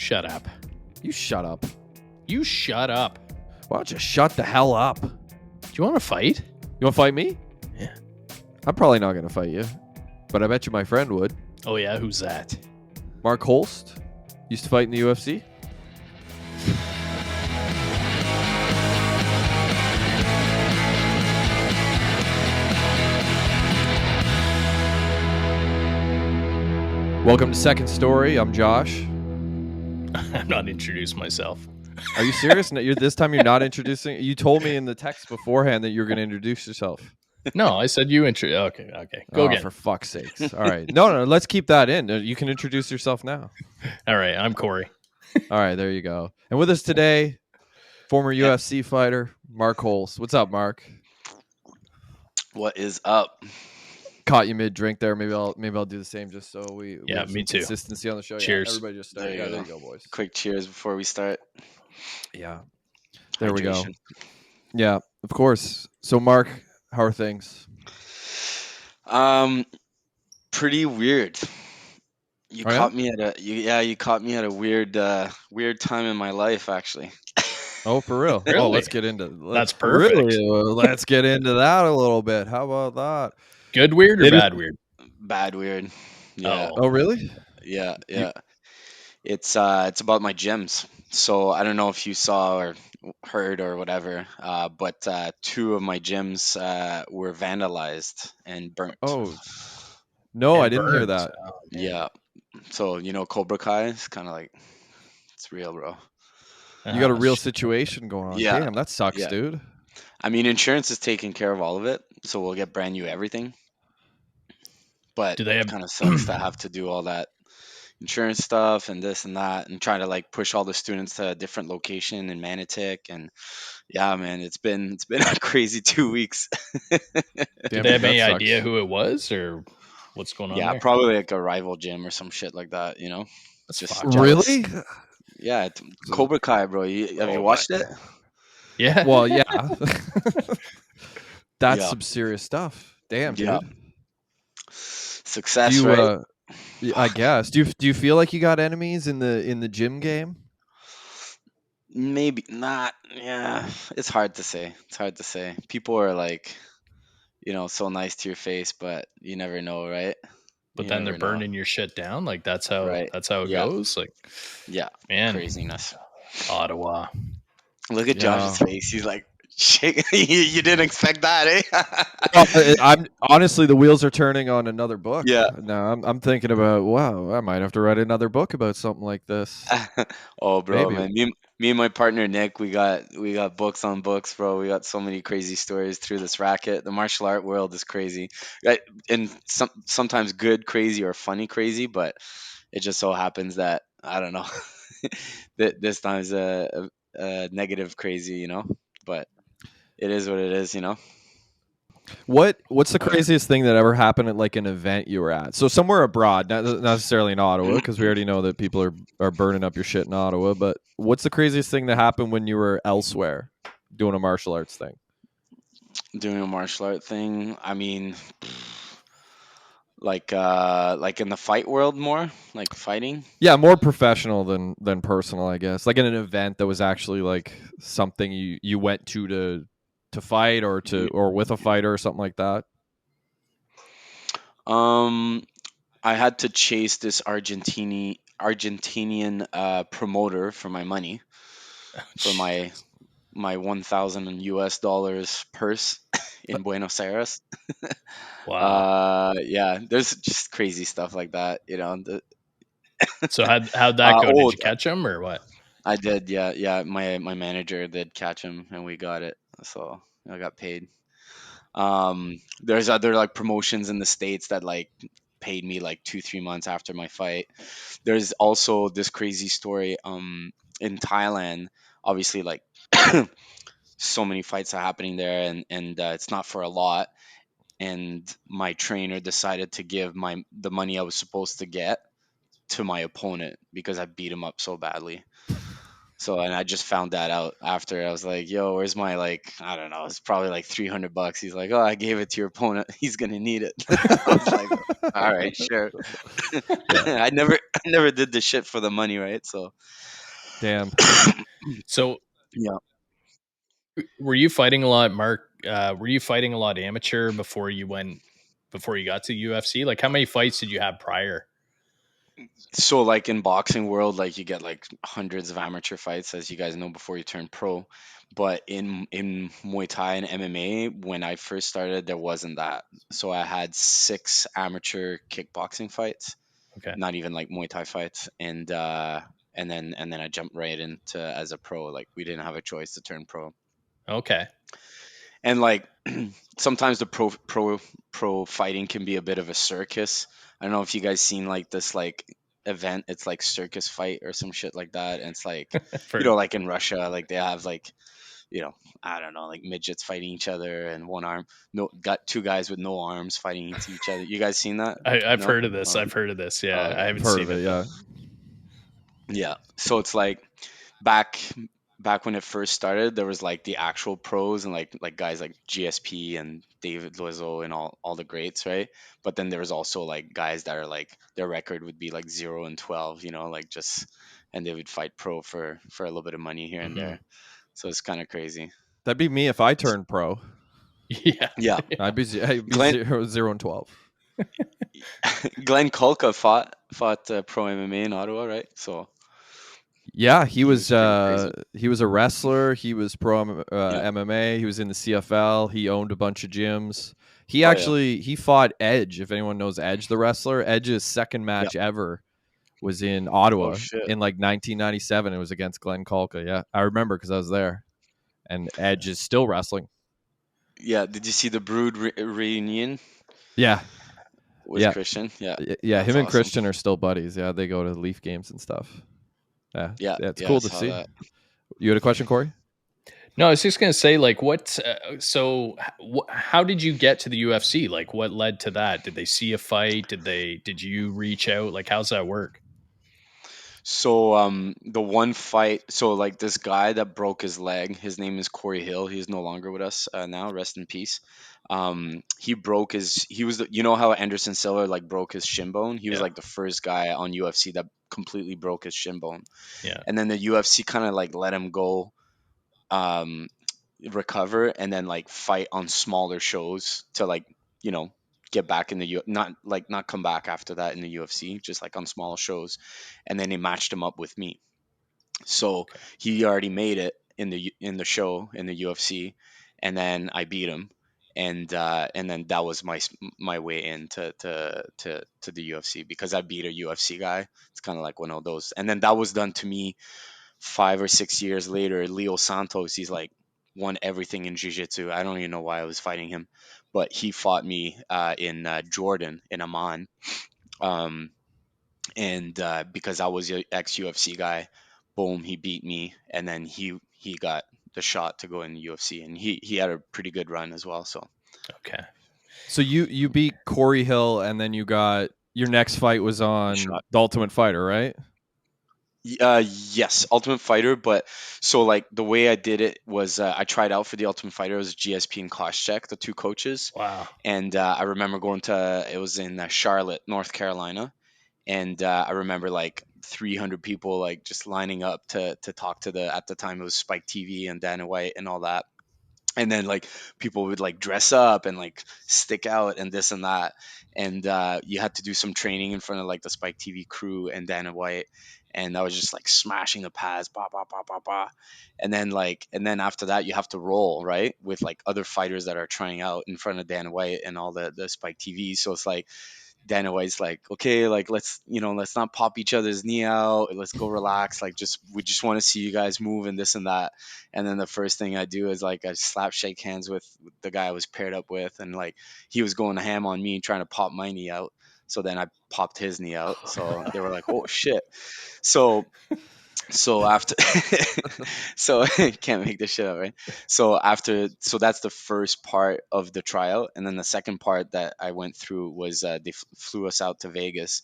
Shut up. You shut up. You shut up. Why don't you shut the hell up? Do you want to fight? You want to fight me? Yeah. I'm probably not going to fight you, but I bet you my friend would. Oh, yeah? Who's that? Mark Holst used to fight in the UFC. Welcome to Second Story. I'm Josh. I'm not introduced myself. Are you serious? No, this time you're not introducing? You told me in the text beforehand that you were going to introduce yourself. No, I said you Okay. Go again. For fuck's sakes. All right. No, let's keep that in. You can introduce yourself now. All right, I'm Corey. All right, there you go. And with us today, former UFC fighter, Mark Holst. What's up, Mark? What is up? Caught you mid-drink there. Maybe I'll do the same just so we have me some too. consistency on the show. Cheers. Yeah, everybody just start. There you go, boys. Quick cheers before we start. Yeah. There we go. Hydration. Yeah, of course. So, Mark, how are things? Pretty weird. You Oh, yeah? caught me at you caught me at a weird time in my life, actually. Oh, for real? Really? Oh, let's get into That's perfect. Let's get into that a little bit. How about that? Good weird or bad weird? Bad weird. Yeah. Oh, really? Yeah. It's about my gyms. So I don't know if you saw or heard or whatever, but two of my gyms were vandalized and burnt. Oh, no, And I didn't hear burnt. that. Oh, man. Yeah. So Cobra Kai is kind of like it's real, bro. You got a real shit. situation going on. Yeah. Damn, that sucks, Yeah. dude. I mean, insurance is taking care of all of it, so we'll get brand new everything. But Do they it have- kind of sucks to have to do all that insurance stuff and this and that, and try to like push all the students to a different location in Manitic. And yeah, man, it's been a crazy 2 weeks. Do Damn, they have that any sucks. idea who it was or what's going on Yeah, there? probably like a rival gym or some shit like that. That's just fucked. jealous. Really? Yeah, Cobra Kai, bro. Have you Oh, watched it? Yeah. Well, yeah. That's Yeah. some serious stuff. Damn, Yeah. dude. Success, Do you, right? yeah, I guess. Do you feel like you got enemies in the gym game? Maybe not. Yeah, it's hard to say. People are like, so nice to your face, but you never know, right? But You then they're never know. burning your shit down. Like that's how Right. it Yeah. goes. Like, Yeah, man, craziness. Ottawa. Look at Yeah. Josh's face. He's like, shit, you didn't expect that, eh? I'm honestly, the wheels are turning on another book. Yeah. No, I'm thinking about, wow, I might have to write another book about something like this. Oh, bro, Maybe. man. Me and my partner Nick, we got books on books, bro. We got so many crazy stories through this racket. The martial art world is crazy, and sometimes good crazy or funny crazy, but it just so happens that I don't know that this time is a negative crazy, But it is what it is, What's the craziest thing that ever happened at like an event you were at? So somewhere abroad, not necessarily in Ottawa, because we already know that people are burning up your shit in Ottawa. But what's the craziest thing that happened when you were elsewhere doing a martial arts thing? Doing a martial art thing. I mean, like in the fight world more, like fighting. Yeah, more professional than personal, I guess. Like in an event that was actually like something you went to fight or with a fighter or something like that. I had to chase this Argentinian promoter for my money, for my $1,000 purse in Buenos Aires. Wow. Yeah, there's just crazy stuff like that, So how'd that go? Did oh, you catch him or what? I did, yeah. My manager did catch him, and we got it, so I got paid. There's other like promotions in the States that like paid me like 2-3 months after my fight. There's also this crazy story in Thailand. Obviously, like so many fights are happening there, and it's not for a lot. And my trainer decided to give the money I was supposed to get to my opponent because I beat him up so badly. So, and I just found that out after. I was like, "Yo, where's my like? I don't know. It's probably like $300." He's like, "Oh, I gave it to your opponent. He's gonna need it." I was like, "All right, sure." Yeah. I never did the shit for the money, right? So, Damn. So yeah. were you fighting a lot, Mark? Were you fighting a lot amateur before you got to UFC? Like, how many fights did you have prior? So, like in boxing world, like you get like hundreds of amateur fights, as you guys know, before you turn pro. But in Muay Thai and MMA, when I first started, there wasn't that. So I had 6 amateur kickboxing fights, Okay. not even like Muay Thai fights, and then I jumped right into as a pro. Like we didn't have a choice to turn pro. Okay. And like sometimes the pro fighting can be a bit of a circus. I don't know if you guys seen like this like event. It's like circus fight or some shit like that. And it's like, you know, For like in Russia, like they have like, you know, I don't know, like midgets fighting each other and one arm, no, got 2 guys with no arms fighting each other. You guys seen that? I've No. heard of this. Oh, I've heard of this. Yeah, I okay. I've haven't heard seen of it it, though. yeah. Yeah. So it's like back back when it first started, there was like the actual pros and like guys like GSP and David Loiseau and all the greats, right? But then there was also like guys that are like their record would be like 0-12, you know, like just and they would fight pro for a little bit of money here and Hmm. there. So it's kind of crazy. That'd be me if I turned pro. Yeah. Yeah. I'd be Glenn 0-12. Glenn Kolka fought pro MMA in Ottawa, right? So Yeah, he was pretty crazy. he was a wrestler. He was pro Yeah. MMA. He was in the CFL. He owned a bunch of gyms. He Oh yeah. actually he fought Edge. If anyone knows Edge, the wrestler, Edge's second Yeah. match ever was in Oh Ottawa shit. in like 1997. It was against Glenn Kolka. Yeah, I remember because I was there. And Edge is still wrestling. Yeah. Did you see the Brood reunion Yeah, with yeah, Christian? Yeah. yeah. That's Him and awesome. Christian are still buddies. Yeah, they go to Leaf games and stuff. Yeah, Yeah. yeah. It's Yeah. I cool to saw see. that. You had a question, Corey? No, I was just gonna say, like, what? How did you get to the UFC? Like, what led to that? Did they see a fight? Did you reach out? Like, how's that work? So the one fight, so like this guy that broke his leg, his name is Corey Hill. He's no longer with us now. Rest in peace. He broke his. He was you know how Anderson Silva like broke his shin bone. He was Yeah. like the first guy on UFC that completely broke his shin bone, Yeah. and then the UFC kind of like let him go, um, recover, and then like fight on smaller shows to like you know get back in the not come back after that in the UFC, just like on small shows, and then they matched him up with me. So Okay. he already made it in the show in the UFC, and then I beat him, and then that was my way into to the UFC because I beat a UFC guy. It's kind of like one of those, and then that was done to me 5 or 6 years later. Leo Santos, he's like won everything in jiu-jitsu. I don't even know why I was fighting him, but he fought me in Jordan in Amman. Um, and because I was a ex UFC guy, boom, he beat me, and then he got the shot to go in the UFC, and he had a pretty good run as well. So Okay. So you beat Corey Hill, and then you got your next fight was the on shot. the Ultimate Fighter, right? Yes, Ultimate Fighter, but so like the way I did it was I tried out for the Ultimate Fighter. It was GSP and Koscheck, the 2 coaches, Wow. and I remember going to it was in Charlotte, North Carolina, and I remember like 300 people like just lining up to talk to the at the time it was Spike TV and Dana White and all that, and then like people would like dress up and like stick out and this and that, and you had to do some training in front of like the Spike TV crew and Dana White, and I was just like smashing the pads, bah, bah, bah, bah, bah. And then after that you have to roll right with like other fighters that are trying out in front of Dana White and all the Spike TV, so it's like Dana White's like, okay, like let's not pop each other's knee out. Let's go relax. Like we just want to see you guys move and this and that. And then the first thing I do is like I shake hands with the guy I was paired up with, and like he was going ham on me trying to pop my knee out. So then I popped his knee out. So they were like, oh shit. So after so can't make this shit up, right? So that's the first part of the trial, and then the second part that I went through was they flew us out to Vegas.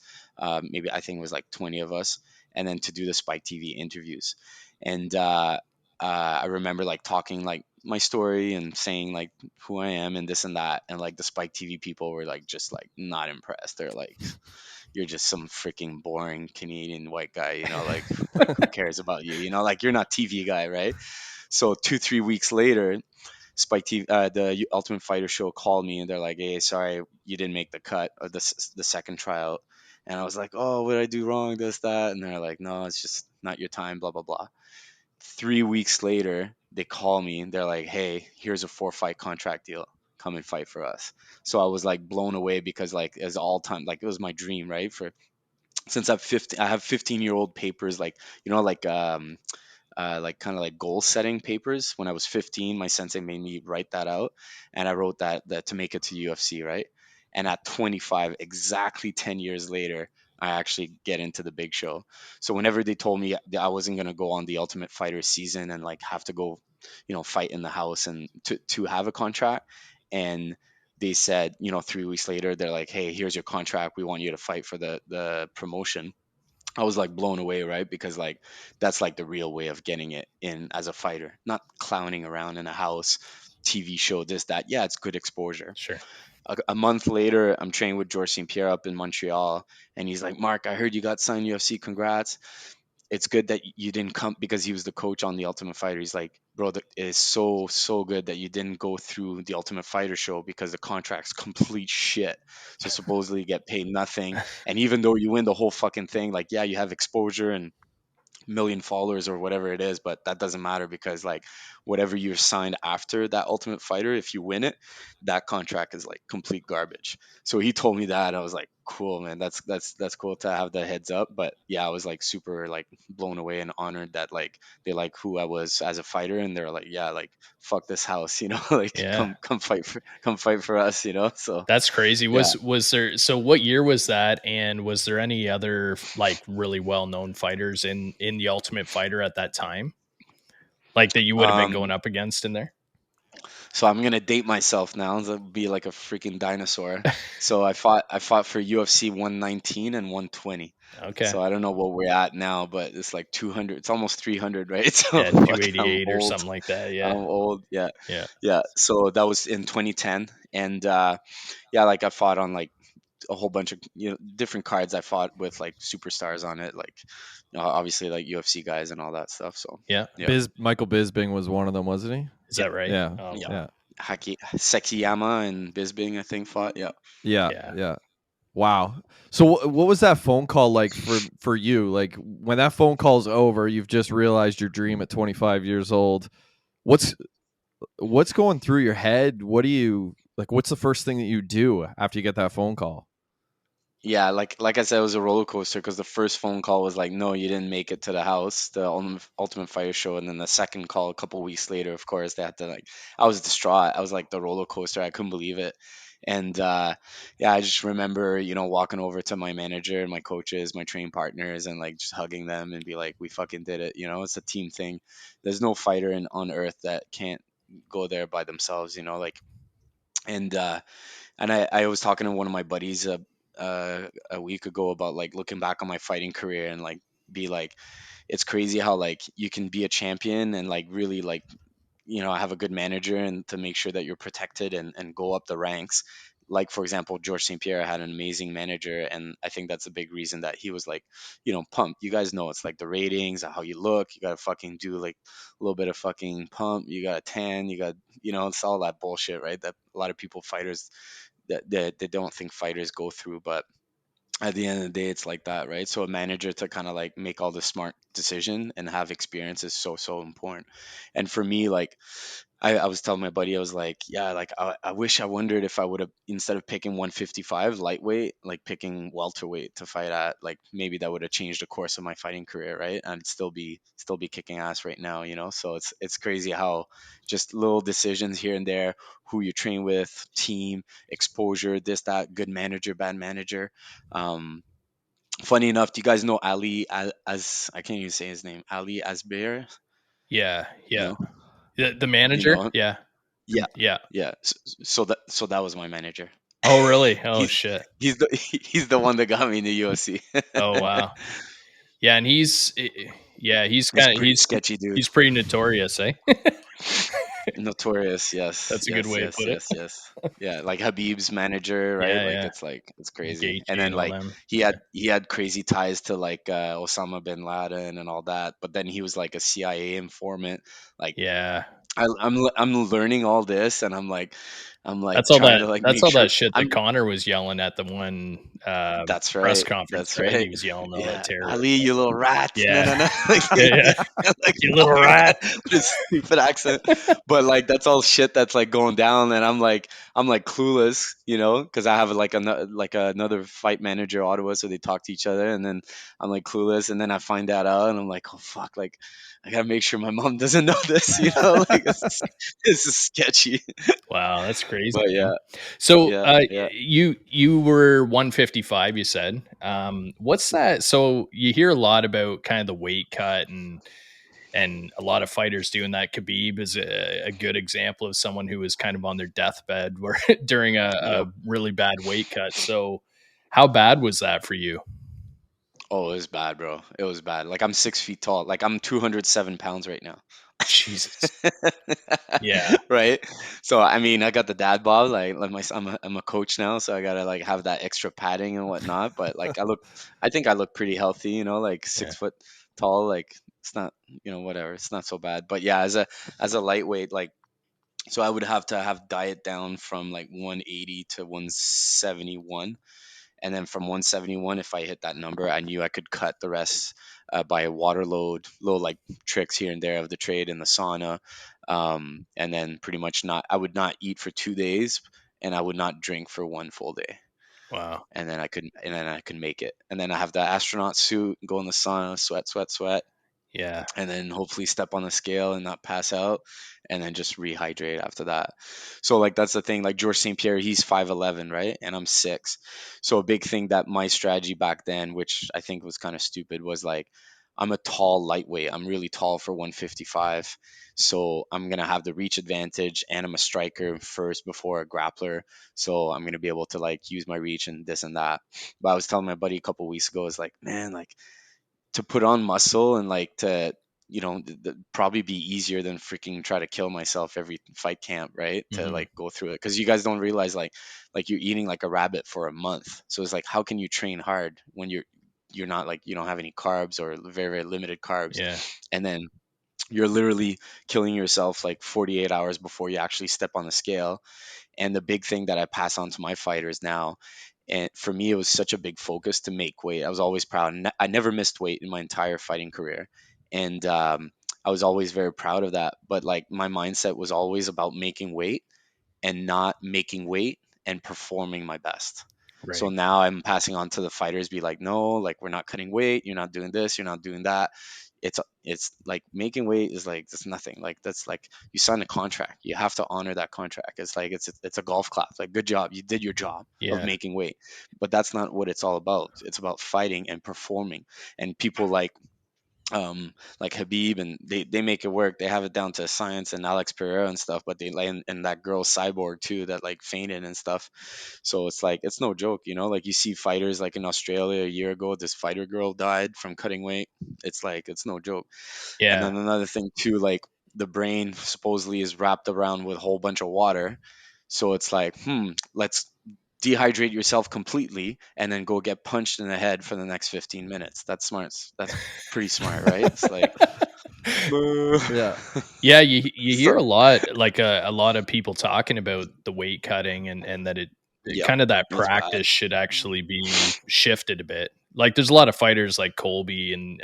Maybe I think it was like 20 of us, and then to do the Spike TV interviews. And I remember like talking like my story and saying like who I am and this and that, and like the Spike TV people were like just like not impressed. They're like, you're just some freaking boring Canadian white guy, like who cares about you, like you're not TV guy, right? So 2 3 weeks later, Spike TV, the Ultimate Fighter show called me and they're like, hey, sorry, you didn't make the cut of the second tryout. And I was like, oh, what did I do wrong? This, that. And they're like, no, it's just not your time, blah, blah, blah. 3 weeks later, they call me and they're like, hey, here's a 4 fight contract deal. Come and fight for us. So I was like blown away because like as all time, like it was my dream, right? For since I'm 15, I have 15-year-old papers, like kind of like goal setting papers. When I was 15, my sensei made me write that out, and I wrote that to make it to UFC, right? And at 25, exactly 10 years later, I actually get into the big show. So whenever they told me that I wasn't gonna go on the Ultimate Fighter season and like have to go, fight in the house and to have a contract, and they said, 3 weeks later, they're like, hey, here's your contract. We want you to fight for the promotion. I was like blown away, right? Because like that's like the real way of getting it in as a fighter, not clowning around in a house, TV show, this, that. Yeah, it's good exposure. Sure. A month later, I'm training with George St. Pierre up in Montreal, and he's like, Mark, I heard you got signed UFC. Congrats. It's good that you didn't come, because he was the coach on the Ultimate Fighter. He's like, bro, it is so good that you didn't go through the Ultimate Fighter show because the contract's complete shit. So supposedly you get paid nothing, and even though you win the whole fucking thing, like yeah, you have exposure and million followers or whatever it is, but that doesn't matter because like whatever you're signed after that Ultimate Fighter, if you win it, that contract is like complete garbage. So he told me that, I was like, cool, man, that's cool to have the heads up. But yeah, I was like super like blown away and honored that like they like who I was as a fighter, and they're like, yeah, like fuck this house, like Yeah. come fight for us, so That's crazy. yeah. Was there, so what year was that, and was there any other like really well-known fighters in the Ultimate Fighter at that time? Like that you would have been going um up against in there? So I'm gonna date myself now to be like a freaking dinosaur. So I fought for UFC 119 and 120. Okay. So I don't know what we're at now, but it's like 200. It's almost 300, right? So Yeah, fuck, I'm 288 or old. something like that. I'm Yeah. old. Yeah, Yeah. yeah. So that was in 2010, and yeah, like I fought on like a whole bunch of different cards. I fought with like superstars on it, like obviously like UFC guys and all that stuff. So Yeah. yeah, Michael Bisping was one of them, wasn't he? Is yeah, that right? Yeah, Oh, yeah. wow. yeah, Sekiyama and Bisbing, I think, fought. Yeah. yeah, Yeah. yeah. Wow. So what was that phone call like for you? Like when that phone call's over, you've just realized your dream at 25 years old. What's what's going through your head? What do you like? What's the first thing that you do after you get that phone call? Yeah, like I said, it was a roller coaster because the first phone call was like, no, you didn't make it to the house, the Ultimate Fighter show, and then the second call a couple weeks later, of course, they had to like, I was distraught. I was like the roller coaster. I couldn't believe it, and yeah, I just remember, walking over to my manager and my coaches, my training partners, and like just hugging them and be like, we fucking did it. It's a team thing. There's no fighter on earth that can't go there by themselves. Like, and I was talking to one of my buddies a week ago about like looking back on my fighting career and like be like, it's crazy how like you can be a champion and like really like have a good manager and to make sure that you're protected and go up the ranks. Like for example, George St. Pierre had an amazing manager, and I think that's a big reason that he was like, pumped. You guys know it's like the ratings, how you look. You gotta fucking do like a little bit of fucking pump. You got to tan. You got it's all that bullshit, right? That a lot of people fighters that they don't think fighters go through, but at the end of the day it's like that, right? So a manager to kind of like make all the smart decision and have experience is so important. And for me, like I was telling my buddy, I was like, yeah, like I wish I wondered if I would have, instead of picking 155 lightweight, like picking welterweight to fight at, like maybe that would have changed the course of my fighting career, right? And still be kicking ass right now, So it's crazy how just little decisions here and there, who you train with, team, exposure, this, that, good manager, bad manager. Um, Funny enough, do you guys know Ali as I can't even say his name, Ali Asbear? Yeah. Yeah. No, The you manager? know? Yeah. Yeah, Yeah. yeah. So that was my manager. Oh, really? Oh, he's shit. he's the he's the one that got me in the UFC. Oh, wow. Yeah, and yeah, He's pretty sketchy dude. he's pretty notorious, eh? Notorious, yes, That's a good yes, way to yes, put it. yes, yes. Yeah, like Habib's manager, right? Yeah, yeah. Like it's crazy. And Gaethje then and all like them. he had crazy ties to like Osama bin Laden and all that. But then he was like a CIA informant. Like Yeah. I'm learning all this, and I'm like trying to like That's make all sure that shit that I'm. Connor was yelling at the one That's press right. conference, That's right? right. He was yelling all that Yeah, terror. Ali, you little rat. No, Yeah. no, no. Like, Yeah, yeah. like You little rat. with his stupid accent. But like that's all shit that's like going down, and I'm like clueless, because I have like another fight manager Ottawa, so they talk to each other, and then I'm like clueless, and then I find that out, and I'm like, oh fuck, like I gotta make sure my mom doesn't know this, like this is sketchy. Wow, that's crazy, But man. yeah, So, yeah, yeah. you were 155, you said. What's that? So you hear a lot about kind of the weight cut and a lot of fighters doing that. Khabib is a good example of someone who was kind of on their deathbed where during a Yep. really bad weight cut. So, how bad was that for you? Oh, it was bad, bro. It was bad. Like I'm 6 feet tall. Like I'm 207 pounds right now. Jesus. Yeah. Right. So I mean, I got the dad bod. Like I'm a coach now, so I gotta like have that extra padding and whatnot. But like I think I look pretty healthy. Like Yeah. 6 foot tall. Like it's not, whatever. It's not so bad. But yeah, as a lightweight, like so I would have to have diet down from like 180 to 171, and then from 171, if I hit that number, I knew I could cut the rest by a water load, little like tricks here and there of the trade in the sauna, and then pretty much not. I would not eat for 2 days, and I would not drink for one full day, Wow. and then I could make it. And then I have the astronaut suit, go in the sauna, sweat, sweat, sweat, Yeah. and then hopefully step on the scale and not pass out, and then just rehydrate after that. So like that's the thing, like George St. Pierre, he's 5'11", right, and I'm 6. So a big thing that my strategy back then, which I think was kind of stupid, was like I'm a tall lightweight, I'm really tall for 155, so I'm going to have the reach advantage, and I'm a striker first before a grappler, so I'm going to be able to like use my reach and this and that. But I was telling my buddy a couple weeks ago, is like, man, like to put on muscle and like to probably be easier than freaking try to kill myself every fight camp, right, to Hmm. like go through it, because you guys don't realize like you're eating like a rabbit for a month. So it's like, how can you train hard when you're not, like, you don't have any carbs or very, very limited carbs, Yeah. and then you're literally killing yourself like 48 hours before you actually step on the scale. And the big thing that I pass on to my fighters now, and for me, it was such a big focus to make weight. I was always proud. I never missed weight in my entire fighting career. And I was always very proud of that. But like my mindset was always about making weight and not making weight and performing my best. So Right. now I'm passing on to the fighters, be like, no, like we're not cutting weight, you're not doing this, you're not doing that. It's like making weight is like that's nothing. Like that's like you sign a contract, you have to honor that contract. It's like it's a golf clap. Like good job, you did your job of Yeah. making weight, but that's not what it's all about. It's about fighting and performing. And people like Habib, and they make it work. They have it down to science, and Alex Pereira and stuff, but they land and that girl Cyborg too that like fainted and stuff. So it's like it's no joke, like you see fighters like in Australia a year ago, this fighter girl died from cutting weight. It's like it's no joke. And Yeah. then another thing too, like the brain supposedly is wrapped around with a whole bunch of water. So it's like, let's dehydrate yourself completely and then go get punched in the head for the next 15 minutes. That's smart. That's pretty smart, right? It's like, Yeah. Yeah, you hear so a lot, like a lot of people talking about the weight cutting and that it yep, kind of that it's bad. practice should actually be shifted a bit. Like there's a lot of fighters like Colby and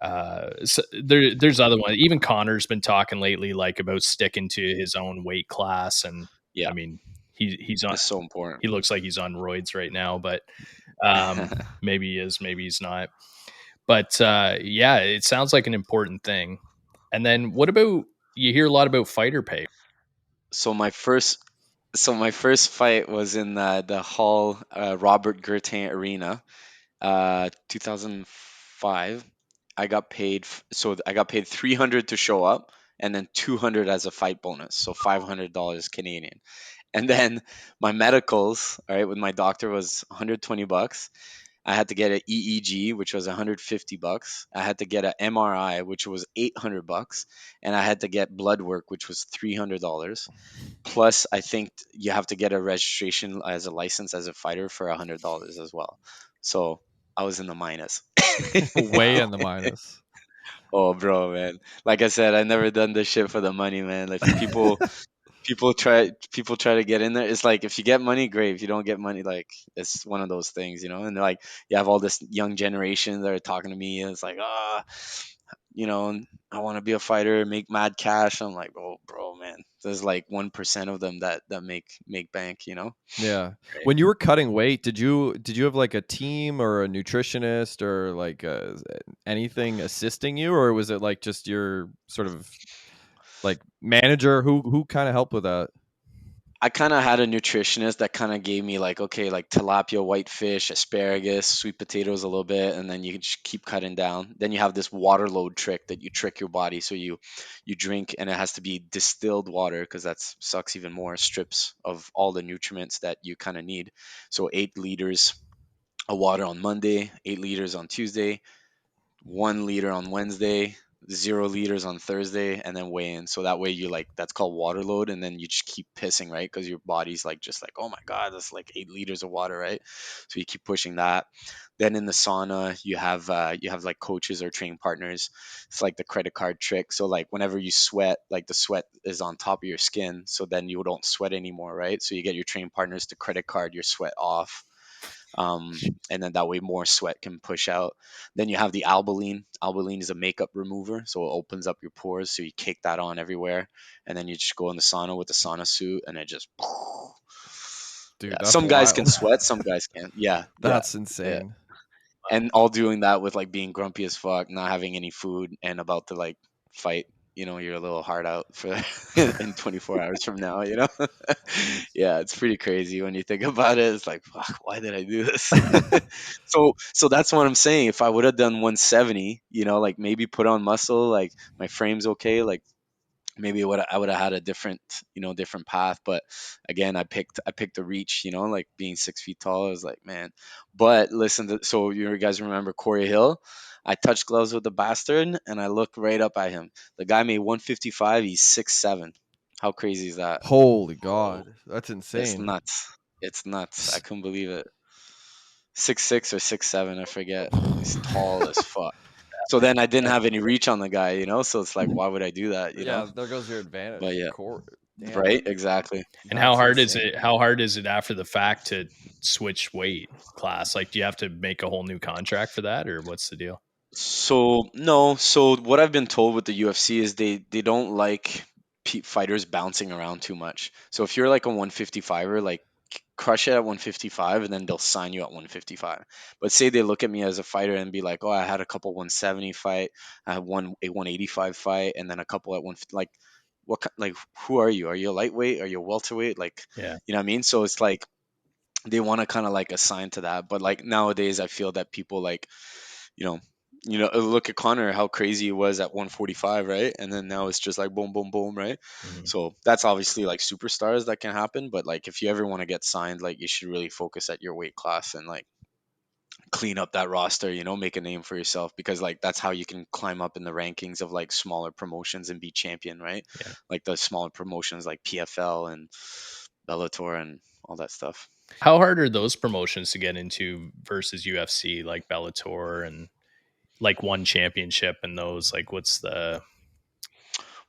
there's other ones. Even Connor's been talking lately like about sticking to his own weight class, and I Yeah, mean he's on it's so important. he looks like he's on roids right now, but maybe he is, maybe he's not. But yeah, it sounds like an important thing. And then what about you hear a lot about fighter pay? so my first so my first fight was in the Hall Robert Gertain Arena, 2005. I got paid 300 to show up, and then 200 as a fight bonus, so $500 Canadian. And then my medicals, all right, with my doctor was $120, I had to get an EEG, which was $150. I had to get an MRI, which was $800, and I had to get blood work, which was $300. Plus, I think you have to get a registration as a license as a fighter for $100 as well. So I was in the minus. Way in the minus. Oh, bro, man. Like I said, I never done this shit for the money, man. Like people try to get in there. It's like if you get money, great. If you don't get money, like it's one of those things, you know. And they're like, you have all this young generation that are talking to me, and it's like, I want to be a fighter, make mad cash. I'm like, oh, bro, man. There's like 1% of them that make bank, you know. Yeah. Right. When you were cutting weight, did you have like a team or a nutritionist or like anything assisting you, or was it like just your sort of like manager who kind of helped with that? I kind of had a nutritionist that kind of gave me like, okay, like tilapia, whitefish, asparagus, sweet potatoes a little bit, and then you just keep cutting down. Then you have this water load trick that you trick your body, so you drink, and it has to be distilled water because that sucks even more, strips of all the nutrients that you kind of need. So 8 liters of water on Monday, 8 liters on Tuesday, 1 liter on Wednesday, 0 liters on Thursday, and then weigh in. So that way you like that's called water load, and then you just keep pissing, right? Because your body's like just like, oh my god, that's like 8 liters of water, right? So you keep pushing that. Then in the sauna, you have like coaches or training partners. It's like the credit card trick. So like whenever you sweat, like the sweat is on top of your skin, so then you don't sweat anymore, right? So you get your training partners to credit card your sweat off, and then that way more sweat can push out. Then you have the albaline. Albaline is a makeup remover, so it opens up your pores. So you kick that on everywhere, and then you just go in the sauna with the sauna suit, and it just. Dude, Yeah, that's some guys can wild. sweat, some guys can't. Yeah, yeah, That's yeah. insane. And all doing that with like being grumpy as fuck, not having any food, and about to like fight. You're a little hard out for in 24 hours from now. Yeah, it's pretty crazy when you think about it. It's like, fuck, why did I do this? So that's what I'm saying. If I would have done 170, like maybe put on muscle, like my frame's okay, like maybe I would have had a different path. But again, I picked the reach, like being 6 feet tall. I was like, man. But listen, so you guys remember Corey Hill? I touched gloves with the bastard, and I looked right up at him. The guy made 155. He's 6'7". How crazy is that? Holy Bro, God, that's it's insane. nuts. It's nuts. I couldn't believe it. 6'6" or 6'7", I forget. He's tall as fuck. So then I didn't have any reach on the guy, So it's like, why would I do that? Yeah, there goes your But advantage. yeah, Damn, right, exactly. And how that's hard is insane. it? How hard is it after the fact to switch weight class? Like, do you have to make a whole new contract for that, or what's the deal? So no, so what I've been told with the UFC is they don't like fighters bouncing around too much. So if you're like a 155er, like crush it at 155, and then they'll sign you at 155. But say they look at me as a fighter and be like, oh, I had a couple 170 fight, I had a 185 fight, and then a couple at 150. Like, like who are you? Are you a lightweight? Are you a welterweight? Like, Yeah. you know what I mean? So it's like they want to kind of like assign to that. But like nowadays, I feel that people like you know, look at Connor, how crazy he was at 145, right? And then now it's just like boom, boom, boom, right? Mhm. So that's obviously like superstars that can happen, but like if you ever want to get signed, like you should really focus at your weight class and like clean up that roster, make a name for yourself, because like that's how you can climb up in the rankings of like smaller promotions and be champion, right? Yeah. Like the smaller promotions like PFL and Bellator and all that stuff. How hard are those promotions to get into versus UFC, like Bellator and like one championship and those? Like, what's the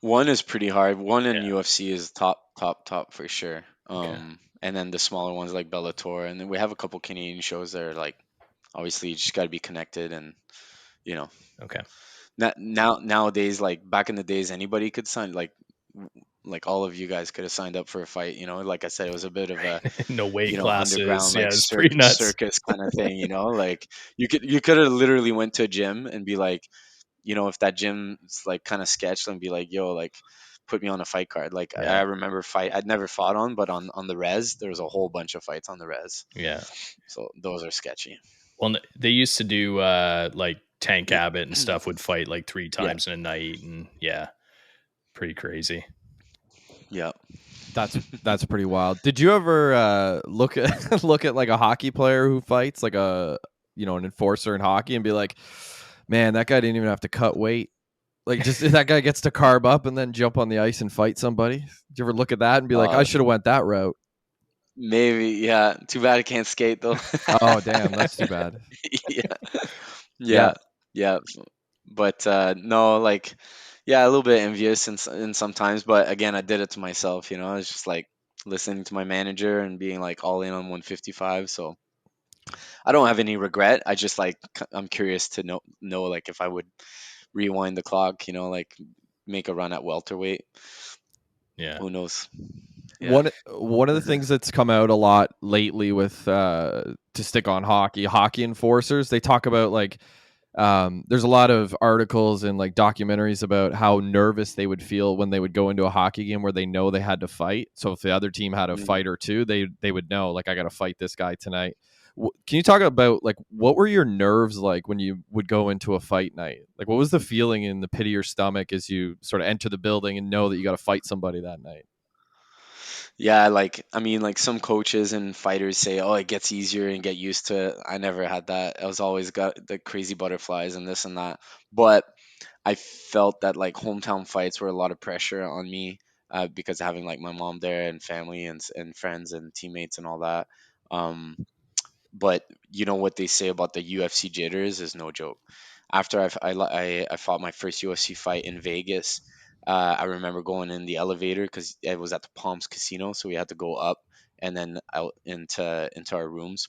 One is pretty hard. One in yeah? UFC is top, top, top for sure. Okay. And then the smaller ones like Bellator, and then we have a couple Canadian shows that are like, obviously you just got to be connected, and you know, Okay. nowadays, like back in the days, anybody could sign. Like all of you guys could have signed up for a fight. Like I said, it was a bit of a No weight classes. underground Yeah, like it's pretty nuts. circus kind of thing. Like you could have literally went to a gym and be like, if that gym's like kind of sketched, and be like, yo, like put me on a fight card. Like I Yeah. remember I'd never fought on, but on the res, there was a whole bunch of fights on the res. Yeah. So those are sketchy. Well, they used to do like Tank Abbott and stuff would fight like 3 Yeah, times in a night, and yeah, pretty crazy. yeah. That's pretty wild. Did you ever look at look at like a hockey player who fights like a an enforcer in hockey and be like, man, that guy didn't even have to cut weight. Like, just that guy gets to carb up and then jump on the ice and fight somebody. Did you ever look at that and be like, I Uh, should have went that route? Maybe, yeah. Too bad I can't skate though. Oh, damn, that's too bad. Yeah, Yeah. yeah, yeah. But no, like, yeah, a little bit envious in sometimes. But again, I did it to myself. I was just like listening to my manager and being like all in on 155. So I don't have any regret. I just like I'm curious to know like if I would rewind the clock. Like make a run at welterweight. Yeah. Who knows? Yeah. One of the things that's come out a lot lately with to stick on hockey enforcers, they talk about like there's a lot of articles and like documentaries about how nervous they would feel when they would go into a hockey game where they know they had to fight. So if the other team had a Mm. fight or two, they would know like I got to fight this guy tonight. Can you talk about like what were your nerves like when you would go into a fight night? Like what was the feeling in the pit of your stomach as you sort of enter the building and know that you got to fight somebody that night? Yeah, like I mean, like some coaches and fighters say, "Oh, it gets easier and get used to it." I never had that. I was always got the crazy butterflies and this and that. But I felt that like hometown fights were a lot of pressure on me because of having like my mom there and family and friends and teammates and all that. Um, but you know what they say about the UFC jitters is no joke. After I fought my first UFC fight in Vegas, I remember going in the elevator because it was at the Palms Casino, so we had to go up and then out into our rooms,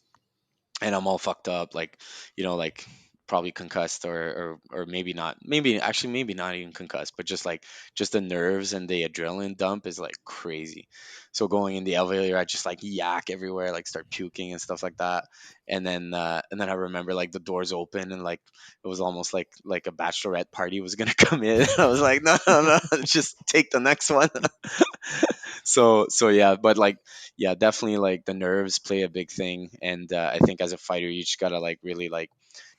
and I'm all fucked up, like, like probably concussed or maybe not, maybe actually maybe not even concussed, but just the nerves and the adrenaline dump is like crazy. So going in the elevator, I just like yak everywhere, like start puking and stuff like that. And then I remember like the doors open and like it was almost like a bachelorette party was gonna come in. I was like, no, no, no, just take the next one. So yeah, but like yeah, definitely like the nerves play a big thing, and I think as a fighter you just gotta like really like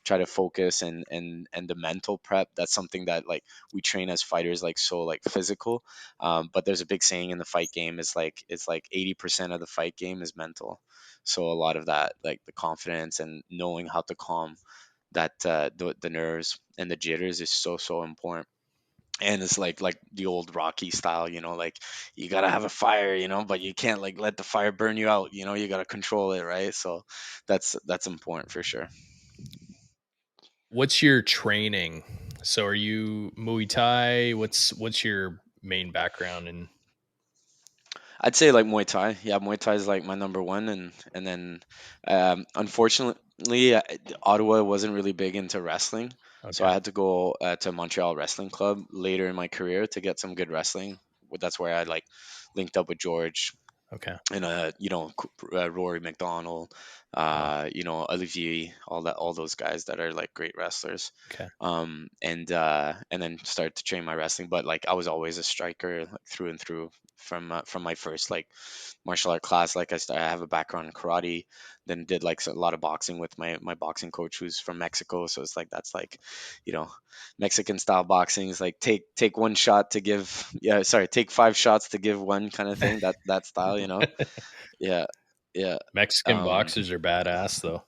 try to focus and the mental prep. That's something that like we train as fighters, like so like physical, but there's a big saying in the fight game is like it's like 80% of the fight game is mental. So a lot of that, like the confidence and knowing how to calm that the nerves and the jitters is so important. And it's like the old Rocky style, like you gotta have a fire, but you can't like let the fire burn you out, you gotta control it, right? So that's important for sure. What's your training? So are you Muay Thai? What's your main background in? I'd say like Muay Thai. Yeah, Muay Thai is like my number one, and then unfortunately, Ottawa wasn't really big into wrestling, so Okay. I had to go to Montreal Wrestling Club later in my career to get some good wrestling. That's where I like linked up with George Okay. and Rory McDonald, Wow. Olivier, all those guys that are like great wrestlers, Okay. and then started to train my wrestling. But like I was always a striker, like, through and through from my first like martial art class. Like I have a background in karate, then did like a lot of boxing with my boxing coach who's from Mexico. So it's like that's like, you know, Mexican style boxing is like take one shot to give, yeah, sorry, take five shots to give one kind of thing. That style, yeah, yeah. Mexican Um, boxers are badass though.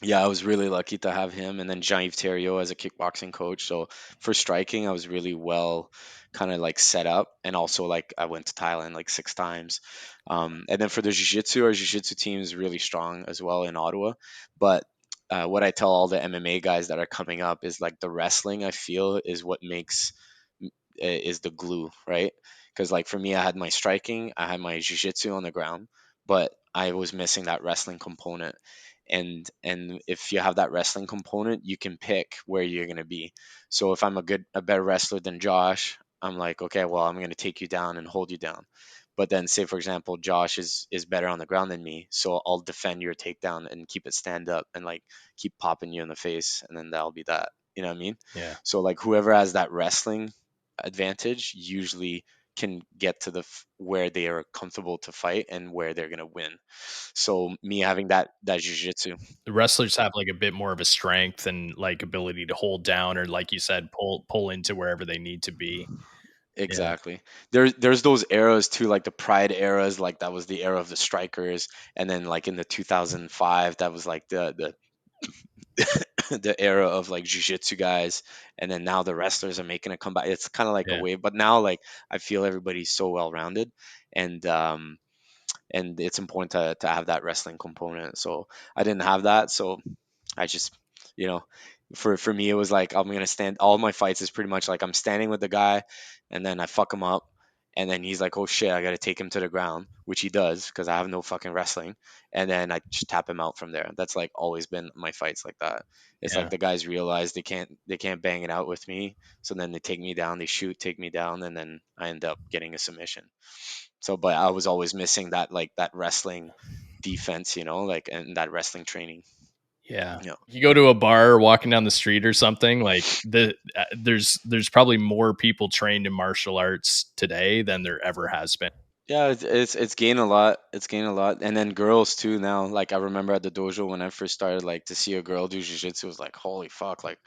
yeah, I was really lucky to have him, and then Jean-Yves Thériault as a kickboxing coach. So for striking, I was really well kind of like set up, and also like I went to Thailand like 6 times. And then for the jiu-jitsu, our jiu-jitsu team is really strong as well in Ottawa. But what I tell all the MMA guys that are coming up is like the wrestling I feel is what makes is the glue, right? Because like for me, I had my striking, I had my jiu-jitsu on the ground, but I was missing that wrestling component. And if you have that wrestling component, you can pick where you're gonna be. So if I'm a better wrestler than Josh, I'm like, okay, well, I'm gonna take you down and hold you down. But then say for example, Josh is better on the ground than me, so I'll defend your takedown and keep it stand up and like keep popping you in the face, and then that'll be that. You know what I mean? Yeah. So like whoever has that wrestling advantage usually can get to where they are comfortable to fight and where they're gonna win. So me having that jujitsu, The wrestlers have like a bit more of a strength and like ability to hold down or like you said, pull into wherever they need to be. Yeah. exactly. There's those eras too, like the Pride eras, like that was the era of the strikers, and then like in the 2005, that was like the the era of like jiu-jitsu guys, and then now the wrestlers are making a comeback. It's kind of like a Yeah. wave, but now like I feel everybody's so well rounded, and it's important to have that wrestling component. So I didn't have that, so I just, you know, for me it was like I'm gonna stand. All my fights is pretty much like I'm standing with the guy, and then I fuck him up, and then he's like, "Oh shit, I gotta take him to the ground," which he does because I have no fucking wrestling, and then I just tap him out from there. That's like always been my fights like that. It's like Yeah. the guys realize they can't bang it out with me, so then they take me down, they shoot, take me down, and then I end up getting a submission. So, but I was always missing that like that wrestling defense, like and that wrestling training. Yeah. Yeah. You go to a bar or walking down the street or something, like there's probably more people trained in martial arts today than there ever has been. Yeah, it's gained a lot. It's gained a lot, and then girls too now. Like I remember at the dojo when I first started, like to see a girl do jujitsu was like, holy fuck, like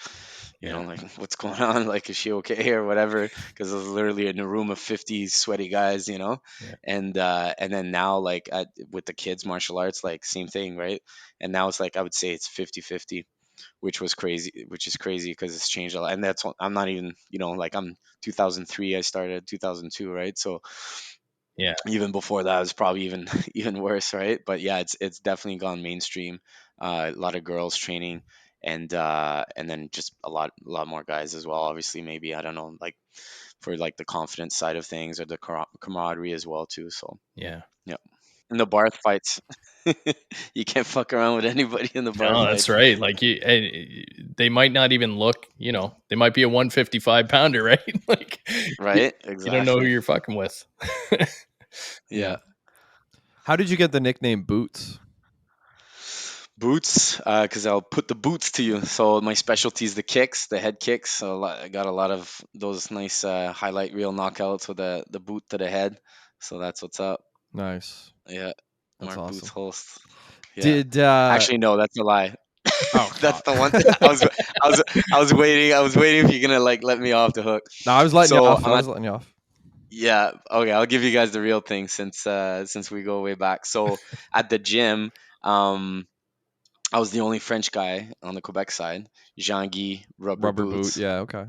Yeah. like what's going on? Like is she okay or whatever? Because I was literally in a room of 50 sweaty guys. Yeah. And then now like with the kids martial arts, like same thing, right? And now it's like I would say it's 50-50, which is crazy because it's changed a lot. And I'm not even like I'm 2003, I started 2002, right? So Yeah. even before that it was probably even even worse, right? But yeah, it's definitely gone mainstream. A lot of girls training, and then just a lot more guys as well, obviously. Maybe I don't know, like for like the confidence side of things or the camaraderie as well too. So Yeah. yeah. In the bar fights, you can't fuck around with anybody in the bar No, that's fights. right. Like they might not even look, they might be a 155 pounder, right? Like you, Right, you don't know who exactly. you're fucking with. Yeah. Yeah. How did you get the nickname Boots? Boots, because I'll put the boots to you. So my specialty is the kicks, the head kicks. So I got a lot of those nice highlight reel knockouts with the boot to the head. So that's what's up. Nice. Yeah, That's Mark Boots awesome. Holst. Yeah. Did Actually, no, that's a lie. oh That's god. the one. I was waiting. I was waiting if you're gonna like let me off the hook. No, I was letting you So off. I I'm at. was letting you off. Yeah. Okay. I'll give you guys the real thing since we go way back. So at the gym, um, I was the only French guy on the Quebec side. Jean-Guy, rubber Rubber boot. boots. Yeah, okay.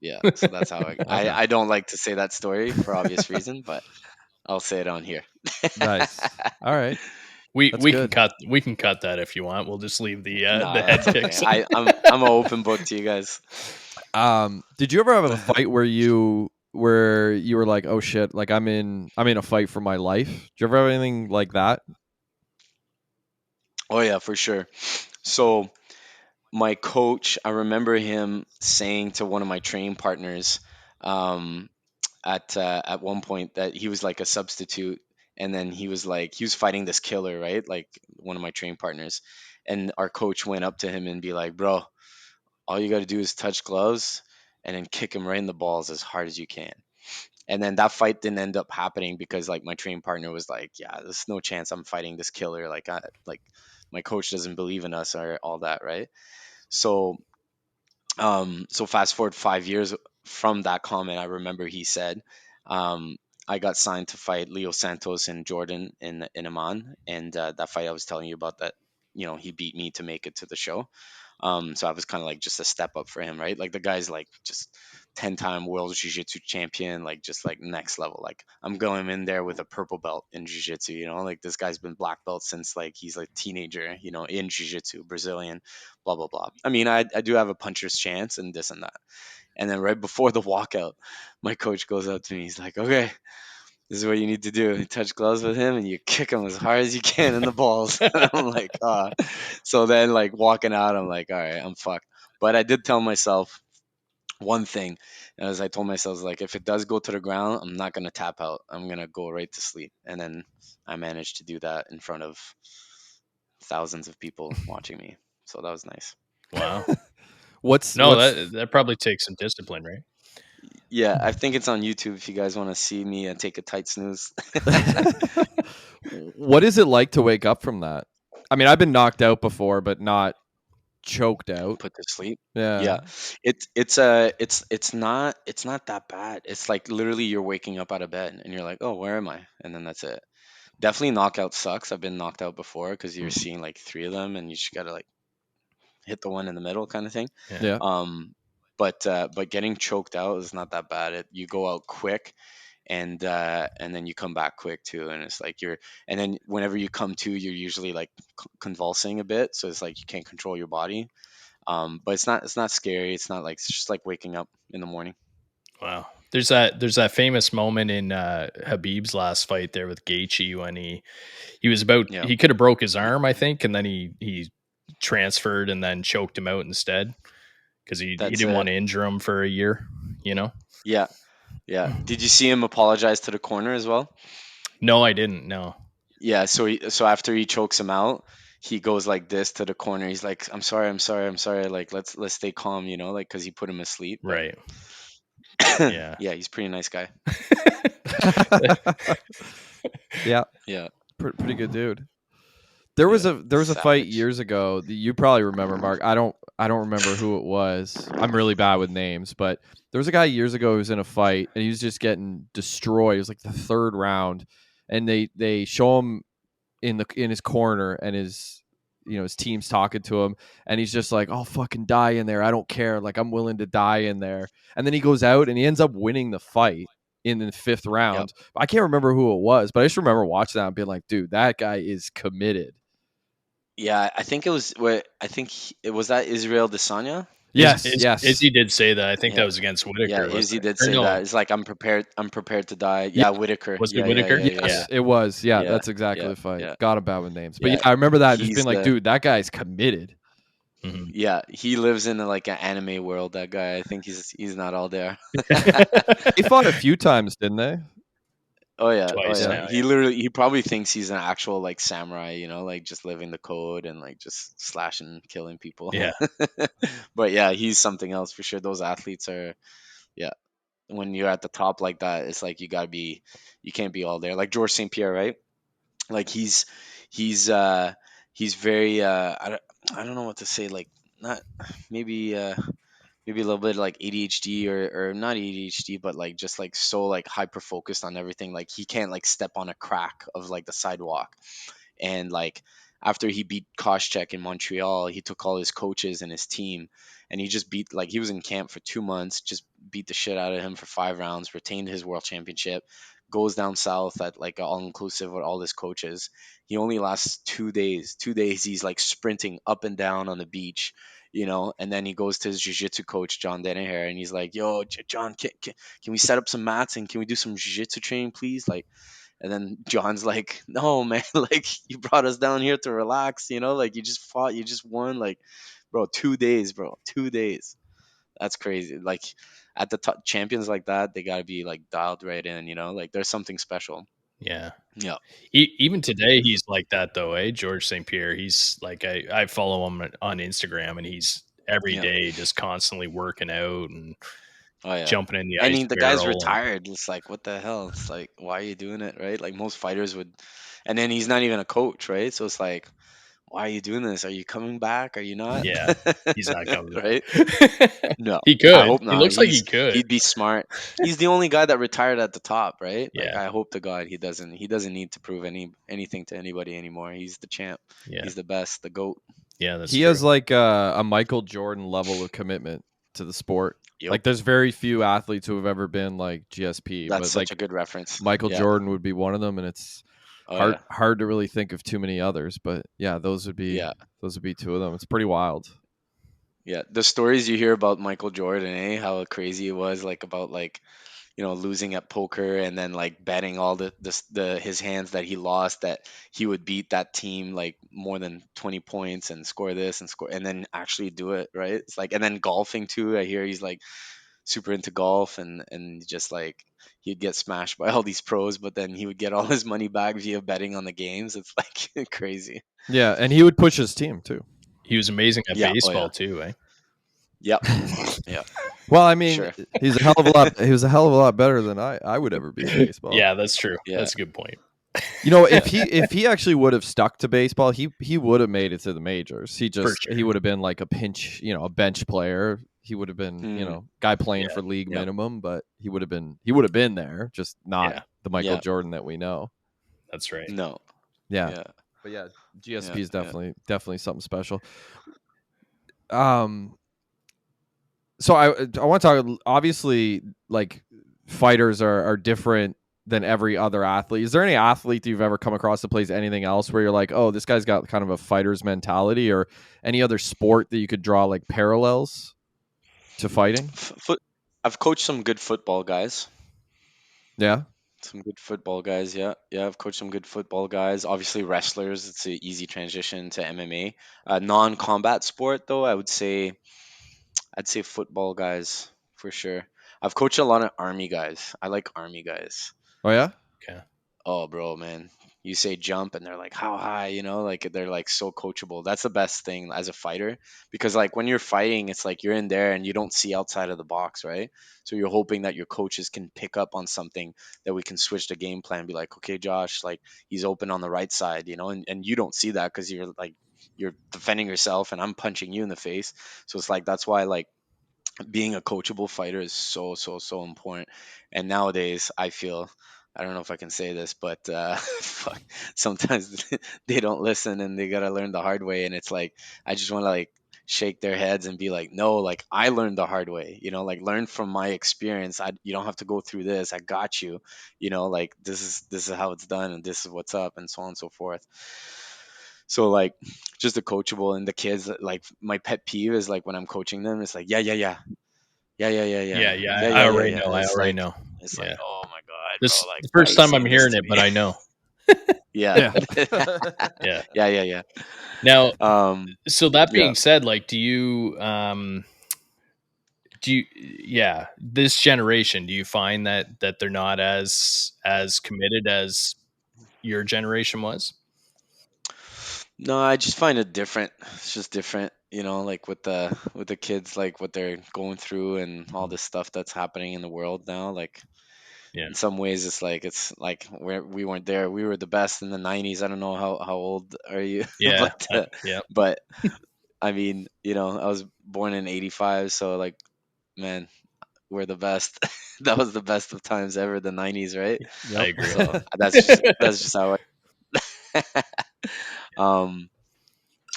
Yeah, so that's how I Okay. I don't like to say that story for obvious reason, but I'll say it on here. Nice. All right. we That's we can good. cut that if you want. We'll just leave the Nah, head that's okay. kicks. I'm an open book to you guys. Did you ever have a fight where you were like, "Oh shit, like I'm in a fight for my life?" Did you ever have anything like that? Oh yeah, for sure. So my coach, I remember him saying to one of my training partners, um, at one point that he was like a substitute, and then he was fighting this killer, right? Like one of my training partners, and our coach went up to him and be like, "Bro, all you got to do is touch gloves and then kick him right in the balls as hard as you can." And then that fight didn't end up happening because like my training partner was like, "Yeah, there's no chance I'm fighting this killer. Like my coach doesn't believe in us or all that, right?" So so fast forward 5 years from that comment, I remember he said, um, I got signed to fight Leo Santos and Jordan in Amman, and that fight I was telling you about, that he beat me to make it to the show. So I was kind of like just a step up for him, right? Like the guy's like just 10-time world jiu-jitsu champion, like just like next level. Like I'm going in there with a purple belt in jiu-jitsu, like this guy's been black belt since like he's like teenager, in jiu-jitsu, Brazilian, blah blah blah. I mean, I do have a puncher's chance and this and that. And then right before the walkout, my coach goes up to me. He's like, "Okay, this is what you need to do. You touch gloves with him and you kick him as hard as you can in the balls." And I'm like, ah. So then, like, walking out, I'm like, all right, I'm fucked. But I did tell myself one thing, as I told myself, like, if it does go to the ground, I'm not going to tap out. I'm going to go right to sleep. And then I managed to do that in front of thousands of people watching me. So that was nice. Wow. What's No, what's that probably takes some discipline, right? Yeah, I think it's on YouTube if you guys want to see me take a tight snooze. what is it like to wake up from that? I mean, I've been knocked out before, but not choked out. Put to sleep. Yeah. Yeah, it's not that bad. It's like literally you're waking up out of bed and you're like, oh, where am I? And then that's it. Definitely knockout sucks. I've been knocked out before because you're Mm. seeing like three of them and you just gotta like hit the one in the middle kind of thing. Yeah. Yeah. But getting choked out is not that bad. You go out quick, and then you come back quick too, and it's like and then whenever you come to, you're usually like convulsing a bit, so it's like you can't control your body. But it's not scary. It's just like waking up in the morning. Wow. There's that famous moment in Habib's last fight there with Gaethje when he was about Yeah, he could have broke his arm, I think, and then he transferred and then choked him out instead because he that's didn't want it. to injure him for a year, you know? Yeah, yeah. Did you see him apologize to the corner as well? No, I didn't. No. Yeah, so after he chokes him out, he goes like this to the corner. He's like, "I'm sorry, I'm sorry, I'm sorry. Like, let's stay calm, like because he put him asleep." But Right. Yeah. yeah, he's a pretty nice guy. Yeah, Yeah, pretty good dude. There was yeah, a fight savage. years ago that you probably remember, Mark. I don't remember who it was. I'm really bad with names, but there was a guy years ago who was in a fight and he was just getting destroyed. It was like the third round, and they show him in his corner, and his team's talking to him, and he's just like, "I'll fucking die in there. I don't care. Like, I'm willing to die in there." And then he goes out and he ends up winning the fight in the fifth Yep. round. I can't remember who it was, but I just remember watching that and being like, "Dude, that guy is committed." Yeah, I think it was what I think it was that Israel Desanya. Yes, yes. Izzy did say that. I think that Yeah, was against yeah, Whitaker, wasn't Izzy it? did Or say no, that. It's like I'm prepared to die. Yeah. Yeah, Whitaker. was it Yeah, yeah, Whitaker? yeah, yeah, Yeah. yeah, Yes, it was. Yeah, yeah, that's exactly yeah, the fight. yeah, God, I'm bad with names. But yeah, yeah. I remember that just He's being like, the dude, that guy's committed. Mhm. Yeah, he lives in like an anime world. That guy, I think he's not all there. They fought a few times, didn't they? Oh yeah, oh Twice Yeah. yeah. now. He probably thinks he's an actual like samurai, like just living the code and like just slashing, killing people. Yeah. But yeah, he's something else for sure. Those athletes are, yeah. When you're at the top like that, it's like you can't be all there. Like George St. Pierre, right? Like he's uh he's very I don't know what to say. Like not maybe maybe a little bit like ADHD or not ADHD, but like just like so like hyper focused on everything. Like he can't like step on a crack of like the sidewalk. And like after he beat Koscheck in Montreal, he took all his coaches and his team, and he just beat like he was in camp for 2 months, just beat the shit out of him for 5 rounds, retained his world championship, goes down south at like all inclusive with all his coaches. He only lasts 2 days. 2 days he's like sprinting up and down on the beach, and then he goes to his jiu-jitsu coach John Denneher, and he's like, "Yo, John, can we set up some mats and can we do some jiu-jitsu training, please?" Like, and then John's like, "No, man, like you brought us down here to relax, like you just fought, you just won, like, bro, 2 days, bro, 2 days. That's crazy. Like at the top champions like that, they gotta be like dialed right in, like there's something special. Yeah. Yeah, Even today, he's like that though, eh? George St. Pierre. He's like I follow him on Instagram, and he's every yeah, day just constantly working out and oh yeah. jumping in the And ice the guy's barrel. And retired. It's like, what the hell? It's like, why are you doing it, right? Like most fighters would, and then he's not even a coach, right? So it's like, why are you doing this? Are you coming back? Are you not? yeah, he's not coming Right? back. No, He I could. hope He not. looks like he could. He'd be smart. He's the only guy that retired at the top, right? Like Yeah, I hope to God he doesn't need to prove anything to anybody anymore. He's the champ. yeah, He's the best, the GOAT. yeah. That's He true. has like a Michael Jordan level of commitment to the sport. Yep. Like, there's very few athletes who have ever been like GSP, That's but such like a good reference. Michael Yeah. Jordan would be one of them, and it's Oh hard yeah. hard to really think of too many others. But yeah, Yeah. those would be two of them. It's pretty wild. Yeah. The stories you hear about Michael Jordan, how crazy it was, like about like losing at poker and then like betting all the his hands that he lost, that he would beat that team like more than 20 points and score this and score and then actually do it, right? It's like, and then golfing too. I hear he's like super into golf, and just like he'd get smashed by all these pros, but then he would get all his money back via betting on the games. It's like crazy. Yeah, and he would push his team too. He was amazing at Yeah. Oh yeah. baseball too, eh? Yep. Yeah. Well, I mean, Sure. he's a hell of a lot. He was a hell of a lot better than I would ever be at baseball. Yeah, that's true. Yeah. That's a good point. You know, Yeah. if he actually would have stuck to baseball, he would have made it to the majors. He For he sure. would have been like a bench player. He would have been, Mhm. guy playing Yeah. for league Yep. minimum, but he would have been there, just not Yeah, the Michael Yeah. Jordan that we know. that's right. No. Yeah. Yeah. But yeah, Yeah. GSP is Yeah. definitely something special. um so I want to talk, obviously, like, fighters are different than every other athlete. Is there any athlete that you've ever come across that plays anything else where you're like, oh, this guy's got kind of a fighter's mentality, or any other sport that you could draw like parallels to fighting? Foot. I've coached some good football guys. Yeah. Some good football guys. Yeah, yeah. I've coached some good football guys. Obviously, wrestlers. It's an easy transition to MMA. Non-combat sport, though, I'd say football guys for sure. I've coached a lot of army guys. I like army guys. Oh yeah. Okay. Oh, bro, man. You say jump and they're like, how high? Like they're like so coachable. That's the best thing as a fighter because, like, when you're fighting, it's like you're in there and you don't see outside of the box, right? So you're hoping that your coaches can pick up on something that we can switch the game plan, be like, okay, Josh, like, he's open on the right side, and you don't see that because you're defending yourself and I'm punching you in the face. So it's like, that's why, like, being a coachable fighter is so so so important. And nowadays I feel, I don't know if I can say this, but fuck, sometimes they don't listen and they gotta learn the hard way. And it's like, I just want to, like, shake their heads and be like, no, like, I learned the hard way, like, learn from my experience. You don't have to go through this. I got you. Like, this is how it's done and this is what's up and so on and so forth. So, like, just the coachable. And the kids, like, my pet peeve is, like, when I'm coaching them, it's like, yeah, yeah, yeah, yeah, yeah, yeah, yeah, Yeah, yeah. yeah, I yeah, yeah, already yeah. know. I It's already like, know. Yeah. oh my god, bro, This like, the why are first you time I'm saying this hearing to it, me? but I know. Yeah. Yeah. Yeah. Yeah, yeah, yeah. Now, um so that yeah. being said, like, do you yeah, this generation, do you find that they're not as committed as your generation was? No, I just find it different. It's just different, like, with the kids, like, what they're going through and all this stuff that's happening in the world now. Like, Yeah. in some ways, it's like we weren't there. We were the best in the 90s. I don't know how old are you, Yeah. Yeah. but I mean, I was born in 85, so, like, man, we're the best. That was the best of times ever, the 90s, right? I Yep. agree. So that's just how I um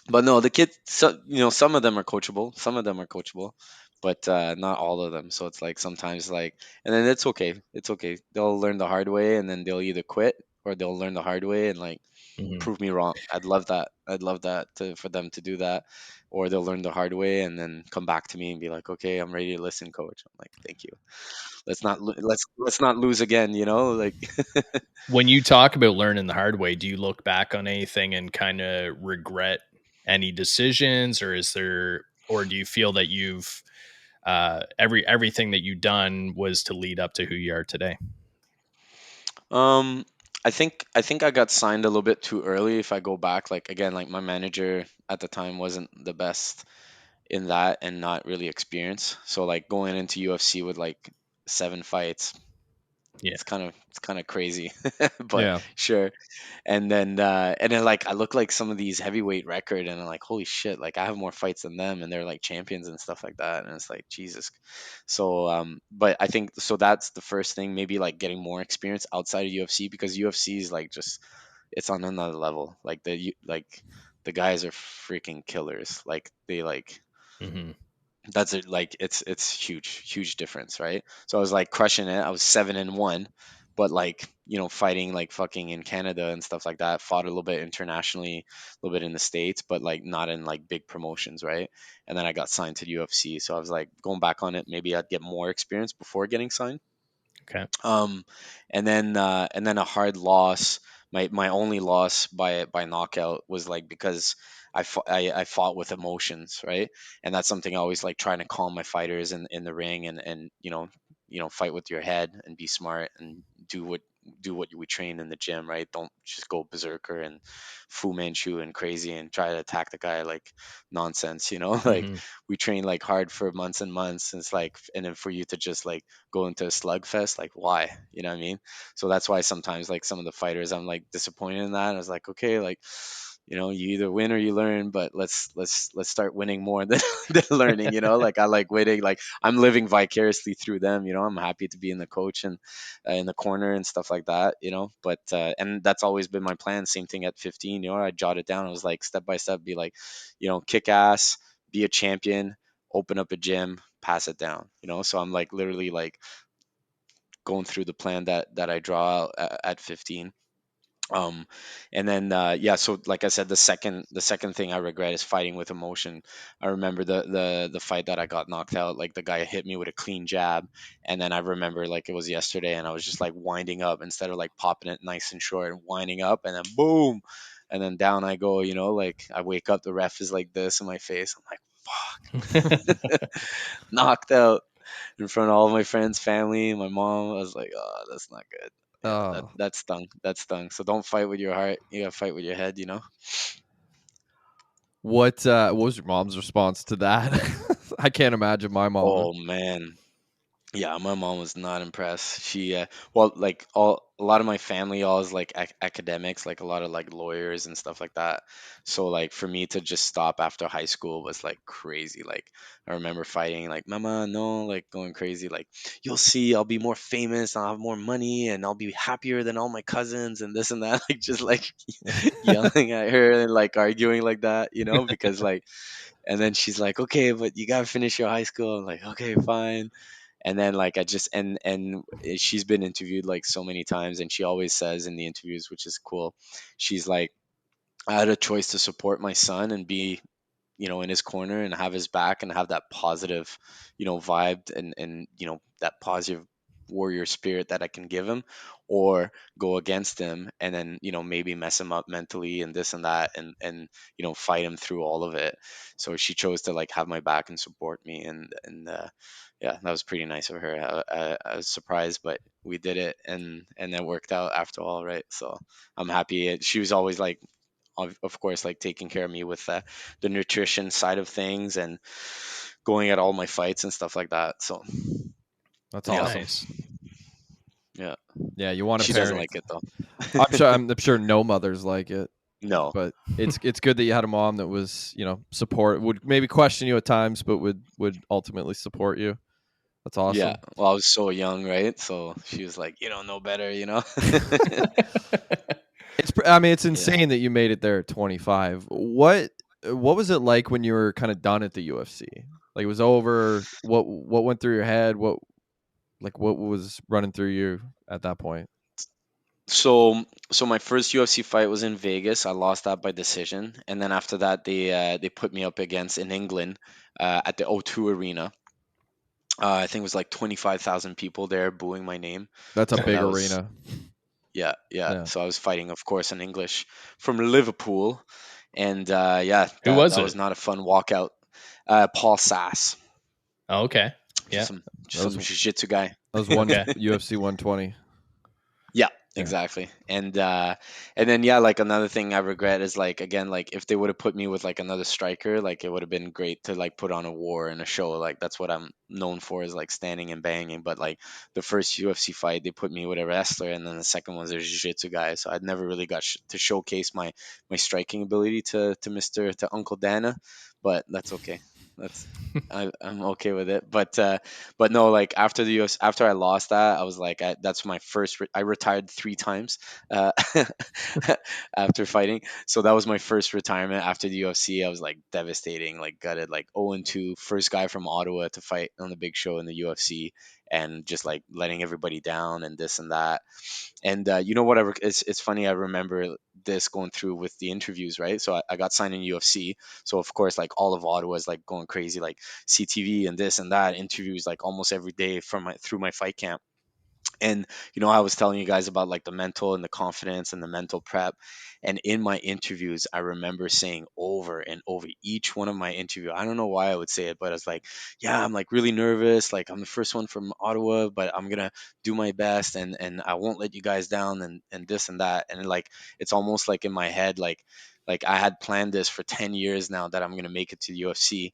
but no, the kids, so, some of them are coachable, but not all of them. So it's like, sometimes, like, and then it's okay, they'll learn the hard way and then they'll either quit or they'll learn the hard way and, like, Mhm. prove me wrong. I'd love that for them to do that, or they'll learn the hard way and then come back to me and be like, okay, I'm ready to listen, coach. I'm like, thank you. Let's not lose again, like. When you talk about learning the hard way, do you look back on anything and kind of regret any decisions, or do you feel that you've everything that you've done was to lead up to who you are today? um I think I got signed a little bit too early. If I go back, like, again, like, my manager at the time wasn't the best in that and not really experienced. So, like, going into UFC with, like, 7 fights, Yeah. it's kind of crazy, but Yeah. sure. And then like, I look like some of these heavyweight record and I'm like, holy shit, like, I have more fights than them and they're like champions and stuff like that. And it's like, Jesus. So, but I think, so that's the first thing, maybe, like, getting more experience outside of UFC, because UFC is, like, just, it's on another level. Like, the guys are freaking killers. Like, they, like, Hmm. that's it. Like, it's huge difference, right? So I was, like, crushing it. I was 7-1, but, like, fighting, like, fucking in Canada and stuff like that. Fought a little bit internationally, a little bit in the States, but, like, not in, like, big promotions, right? And then I got signed to the UFC. So I was like, going back on it, maybe I'd get more experience before getting signed. Okay. um, and then a hard loss. My only loss by knockout was, like, because I fought with emotions, right? And that's something I always like, trying to calm my fighters in the ring, and fight with your head and be smart and do what we train in the gym, right? Don't just go berserker and Fu Manchu and crazy and try to attack the guy like nonsense, like, Hmm. we train, like, hard for months and months. And it's like, and then for you to just, like, go into a slugfest, like, why? You know what I mean? So that's why sometimes, like, some of the fighters, I'm, like, disappointed in that. I was like, okay, like, you either win or you learn, but let's start winning more than, than learning. Like, I like winning. Like, I'm living vicariously through them. I'm happy to be in the coach and in the corner and stuff like that. But and that's always been my plan. Same thing at 15. I jotted down. I was like, step by step, be like, kick ass, be a champion, open up a gym, pass it down, So I'm like literally like going through the plan that I draw out at 15. um and then yeah, so like I said, the second thing I regret is fighting with emotion. I remember the fight that I got knocked out, like the guy hit me with a clean jab, and then I remember like it was yesterday, and I was just like winding up instead of like popping it nice and short, and winding up, and then boom, and then down I go, like I wake up, the ref is like this in my face, I'm like, fuck, knocked out in front of all my friends, family, my mom. I was like, oh, that's not good. Yeah, that Oh, that stung. That stung. So don't fight with your heart. You gotta fight with your head. what was your mom's response to that? I can't imagine my mom. Oh man. Yeah, my mom was not impressed. She, well, like a lot of my family, all is like academics, like a lot of like lawyers and stuff like that. So like for me to just stop after high school was like crazy. Like I remember fighting, like, Mama, no, like going crazy, like, you'll see, I'll be more famous, I'll have more money, and I'll be happier than all my cousins, and this and that, like just like yelling at her and like arguing like that, because like, and then she's like, okay, but you gotta finish your high school. I'm like, okay, fine. And then like I just and she's been interviewed like so many times, and she always says in the interviews, which is cool, she's like, I had a choice to support my son and be, in his corner and have his back and have that positive, vibe, and that positive warrior spirit that I can give him, or go against him and then, maybe mess him up mentally and this and that, and fight him through all of it. So she chose to like have my back and support me, and yeah, that was pretty nice of her. I was surprised, but we did it, and it worked out after all, right? So I'm happy. She was always like, of course, like taking care of me with the nutrition side of things, and going at all my fights and stuff like that. So That's yeah, awesome. Nice. yeah. Yeah, you want a She doesn't parent. like it though. I'm sure no mothers like it, No. but it's good that you had a mom that was, would maybe question you at times, but would ultimately support you. That's Yeah. awesome. Well, I was so young, right? So she was like, you don't know better. I mean, it's Yeah. insane that you made it there at 25. What was it like when you were kind of done at the UFC? Like it was over. What went through your head? What was running through you at that point? So my first UFC fight was in Vegas. I lost that by decision, and then after that, they put me up against in England, at the O2 Arena. I think it was like 25,000 people there booing my name. That's a So big that was, arena. yeah, yeah. Yeah. So I was fighting, of course, in English from Liverpool, and yeah, Who that was that was it? not a fun walkout. Paul Sass, Oh, okay. just Yeah. some just That was some jiu-jitsu guy. that was one Okay. UFC 120. Yeah, Yeah. exactly. And then yeah, like another thing I regret is like, again, like if they would have put me with like another striker, like it would have been great to like put on a war and a show. Like that's what I'm known for, is like standing and banging. But like the first UFC fight, they put me with a wrestler, and then the second one's a jiu-jitsu guy. So I'd never really got to showcase my striking ability to Uncle Dana, but that's okay. That's I'm okay with it. But no, like after the UFC, after I lost that, I was like, that's my first. I retired 3 times, uh, after fighting. So that was my first retirement after the UFC. I was like devastating, like gutted, like 0-2, first guy from Ottawa to fight on the big show in the UFC, and just like letting everybody down and this and that. And you know what? It's funny. I remember this going through with the interviews, right? So I got signed in UFC. So of course, like all of Ottawa is like going crazy, like CTV and this and that, interviews like almost every day from through my fight camp. And I was telling you guys about like the mental and the confidence and the mental prep, and in my interviews I remember saying over and over, each one of my interview, I don't know why I would say it, but I was like, yeah, I'm like really nervous, like I'm the first one from Ottawa, but I'm gonna do my best, and I won't let you guys down, and this and that. And like it's almost like in my head, like I had planned this for 10 years now, that I'm gonna make it to the UFC,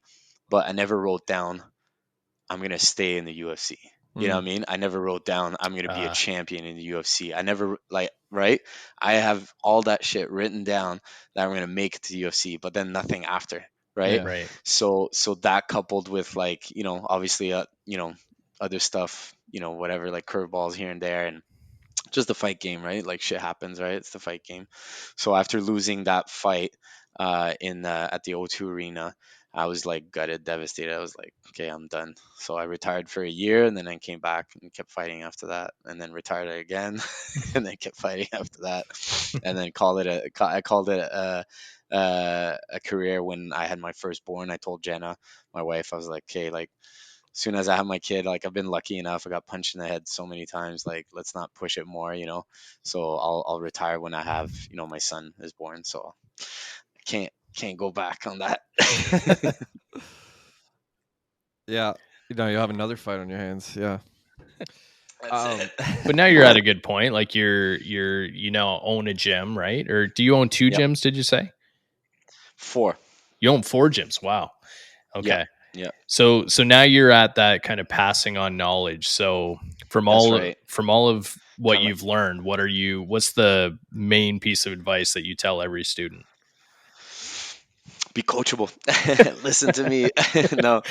but I never wrote down I'm gonna stay in the UFC. You know what I Mm, mean? I never wrote down I'm gonna be a Uh, champion in the UFC. I never, like, right? I have all that shit written down, that I'm gonna make it to the UFC, but then nothing after, right? yeah. right. So that coupled with like, obviously, other stuff, whatever, like curveballs here and there, and just the fight game, right? Like shit happens, right? It's the fight game. So after losing that fight, in at the O2 Arena, I was like gutted, devastated. I was like, okay, I'm done. So I retired for a year, and then I came back and kept fighting after that, and then retired again, and then kept fighting after that, and then I called it a career when I had my firstborn. I told Jenna, my wife, I was like, okay, like as soon as I have my kid, like I've been lucky enough, I got punched in the head so many times, like let's not push it more, you know. So I'll retire when I have, you know, my son is born. So I can't go back on that. Yeah. You have another fight on your hands. Yeah. That's Um, it. But now you're at a good point. Like you now own a gym, right? Or do you own two Yep. gyms? Did you say 4. you own four gyms? Wow. Yep. Okay. Yep. So now you're at that kind of passing on knowledge. So That's right. from all of what Kind of you've learned, what's the main piece of advice that you tell every student? be coachable. Listen to me. No,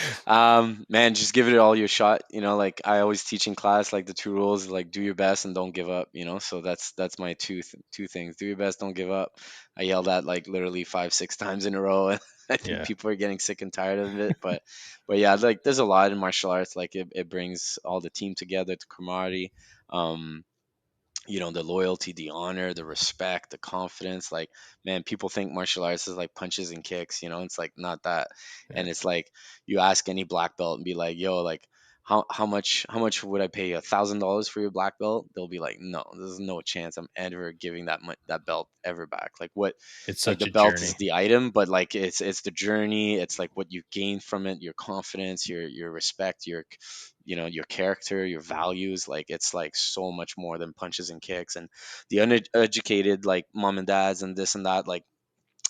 man, just give it all your shot. You know, like I always teach in class, like the two rules, like do your best and don't give up. You know, so that's my two things. Do your best, don't give up. I yelled that like literally 5 6 times in a row, and I think Yeah. people are getting sick and tired of it. But yeah, like there's a lot in martial arts. Like it brings all the team together, the camaraderie. Um, you know, the loyalty, the honor, the respect, the confidence. Like, man, people think martial arts is like punches and kicks, you know. It's like not that. Yeah. And it's like you ask any black belt and be like, yo, like how much would I pay you, $1,000 for your black belt? They'll be like, no, there's no chance I'm ever giving that belt ever back. Like what, It's like such the a belt is journey. the item, but like it's the journey. It's like what you gain from it, your confidence, your respect, you know, your character, your values. Like it's like so much more than punches and kicks. And the uneducated like mom and dads and this and that, like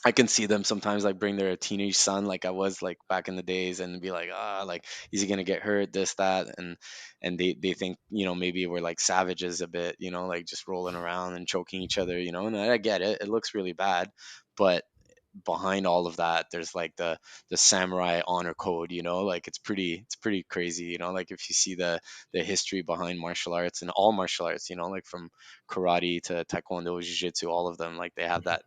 I can see them sometimes like bring their teenage son like I was like back in the days and be like, like is he gonna get hurt, this that, and they think, you know, maybe we're like savages a bit, you know, like just rolling around and choking each other, you know. And I get it, it looks really bad, but behind all of that there's like the samurai honor code, you know. Like it's pretty crazy, you know. Like if you see the history behind martial arts and all martial arts, you know, like from karate to taekwondo, jiu-jitsu, all of them, like they have that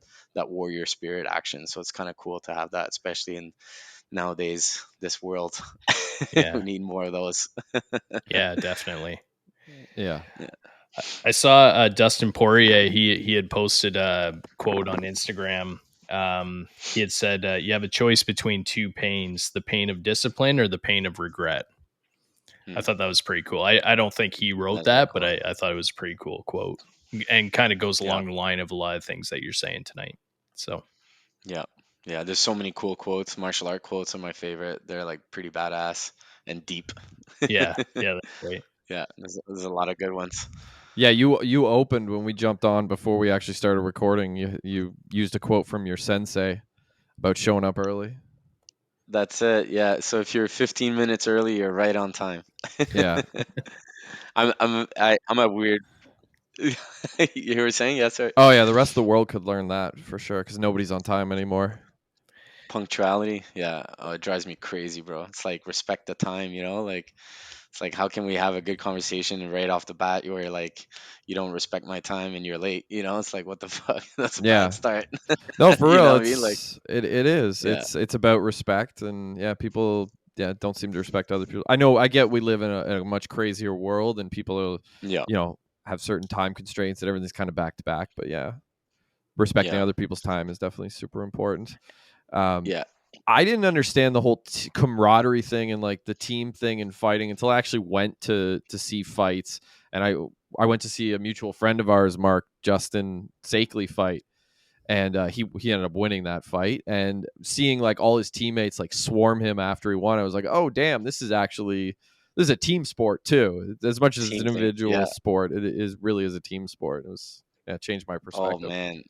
warrior spirit action. So it's kind of cool to have that, especially in nowadays this world. We Yeah. need more of those. Yeah, definitely. yeah. Yeah. I saw Dustin Poirier. He had posted a quote on Instagram. He had said, "You have a choice between two pains: the pain of discipline or the pain of regret." I Hmm. thought that was pretty cool. I don't think he wrote That's very that, but cool. I thought it was a pretty cool quote, and kind of goes Yeah. along the line of a lot of things that you're saying tonight. So Yeah. Yeah, there's so many cool quotes. Martial art quotes are my favorite. They're like pretty badass and deep. yeah, yeah, that's great. Yeah, there's a lot of good ones. Yeah, you opened when we jumped on before we actually started recording. You used a quote from your sensei about showing up early. That's it. Yeah. So if you're 15 minutes early, you're right on time. Yeah. I'm a weird. You were saying yes, sir. Oh yeah, the rest of the world could learn that for sure because nobody's on time anymore. Punctuality, yeah, it drives me crazy, bro. It's like respect the time, you know. Like it's like how can we have a good conversation and right off the bat you're like you don't respect my time and you're late, you know? It's like what the fuck? That's a bad Yeah. start. No, for You know real, what I mean? Like it is. yeah, It's about respect and yeah, people don't seem to respect other people. I know I get we live in a much crazier world and people are, yeah, you know, have certain time constraints and everything's kind of back to back, but yeah, respecting yeah, other people's time is definitely super important. Um, yeah. I didn't understand the whole camaraderie thing and like the team thing and fighting until I actually went to see fights, and I went to see a mutual friend of ours, Mark Justin Sakely, fight, and he ended up winning that fight. And seeing like all his teammates like swarm him after he won, I was like, oh damn, this is a team sport too. As much as it's Team an thing. individual Yeah. sport, it is really is a team sport. It was yeah, it changed my Oh perspective. man.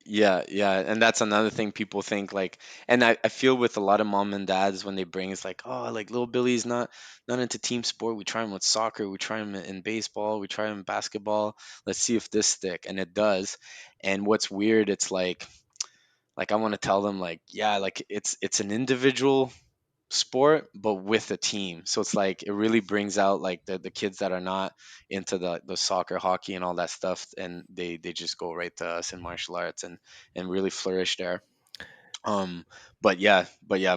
Yeah, yeah, and that's another thing people think like, and I feel with a lot of mom and dads when they bring it's like, oh, like little Billy's not into team sport. We try him with soccer, we try him in baseball, we try him in basketball. Let's see if this stick, and it does. And what's weird, it's like I want to tell them like, yeah, like it's an individual sport but with a team. So it's like it really brings out like the kids that are not into the soccer, hockey and all that stuff, and they just go right to us in martial arts and really flourish there. But yeah,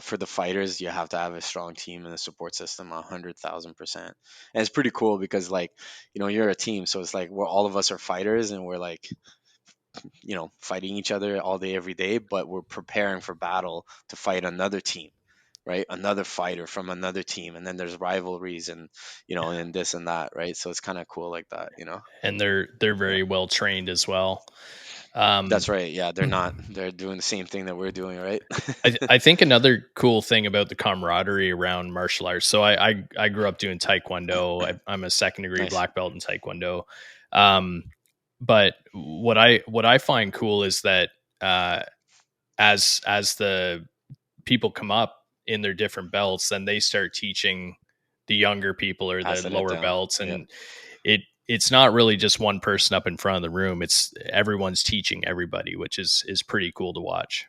for the fighters, you have to have a strong team and a support system, 100,000%. And it's pretty cool because, like, you're a team, so it's like we're all of us are fighters, and we're like, fighting each other all day, every day, but we're preparing for battle to fight another team, right? Another fighter from another team, and then there's rivalries and and this and that, right? So it's kind of cool like that. And they're Yeah. very well trained as well. Um, That's right. Yeah, they're not. They're doing the same thing that we're doing, right? I think another cool thing about the camaraderie around martial arts. So I grew up doing Taekwondo. I'm a second degree Nice. black belt in Taekwondo. Um, but what I find cool is that as the people come up in their different belts, then they start teaching the younger people or the Passing it lower down. belts, Yep. and it's not really just one person up in front of the room. It's everyone's teaching everybody, which is pretty cool to watch.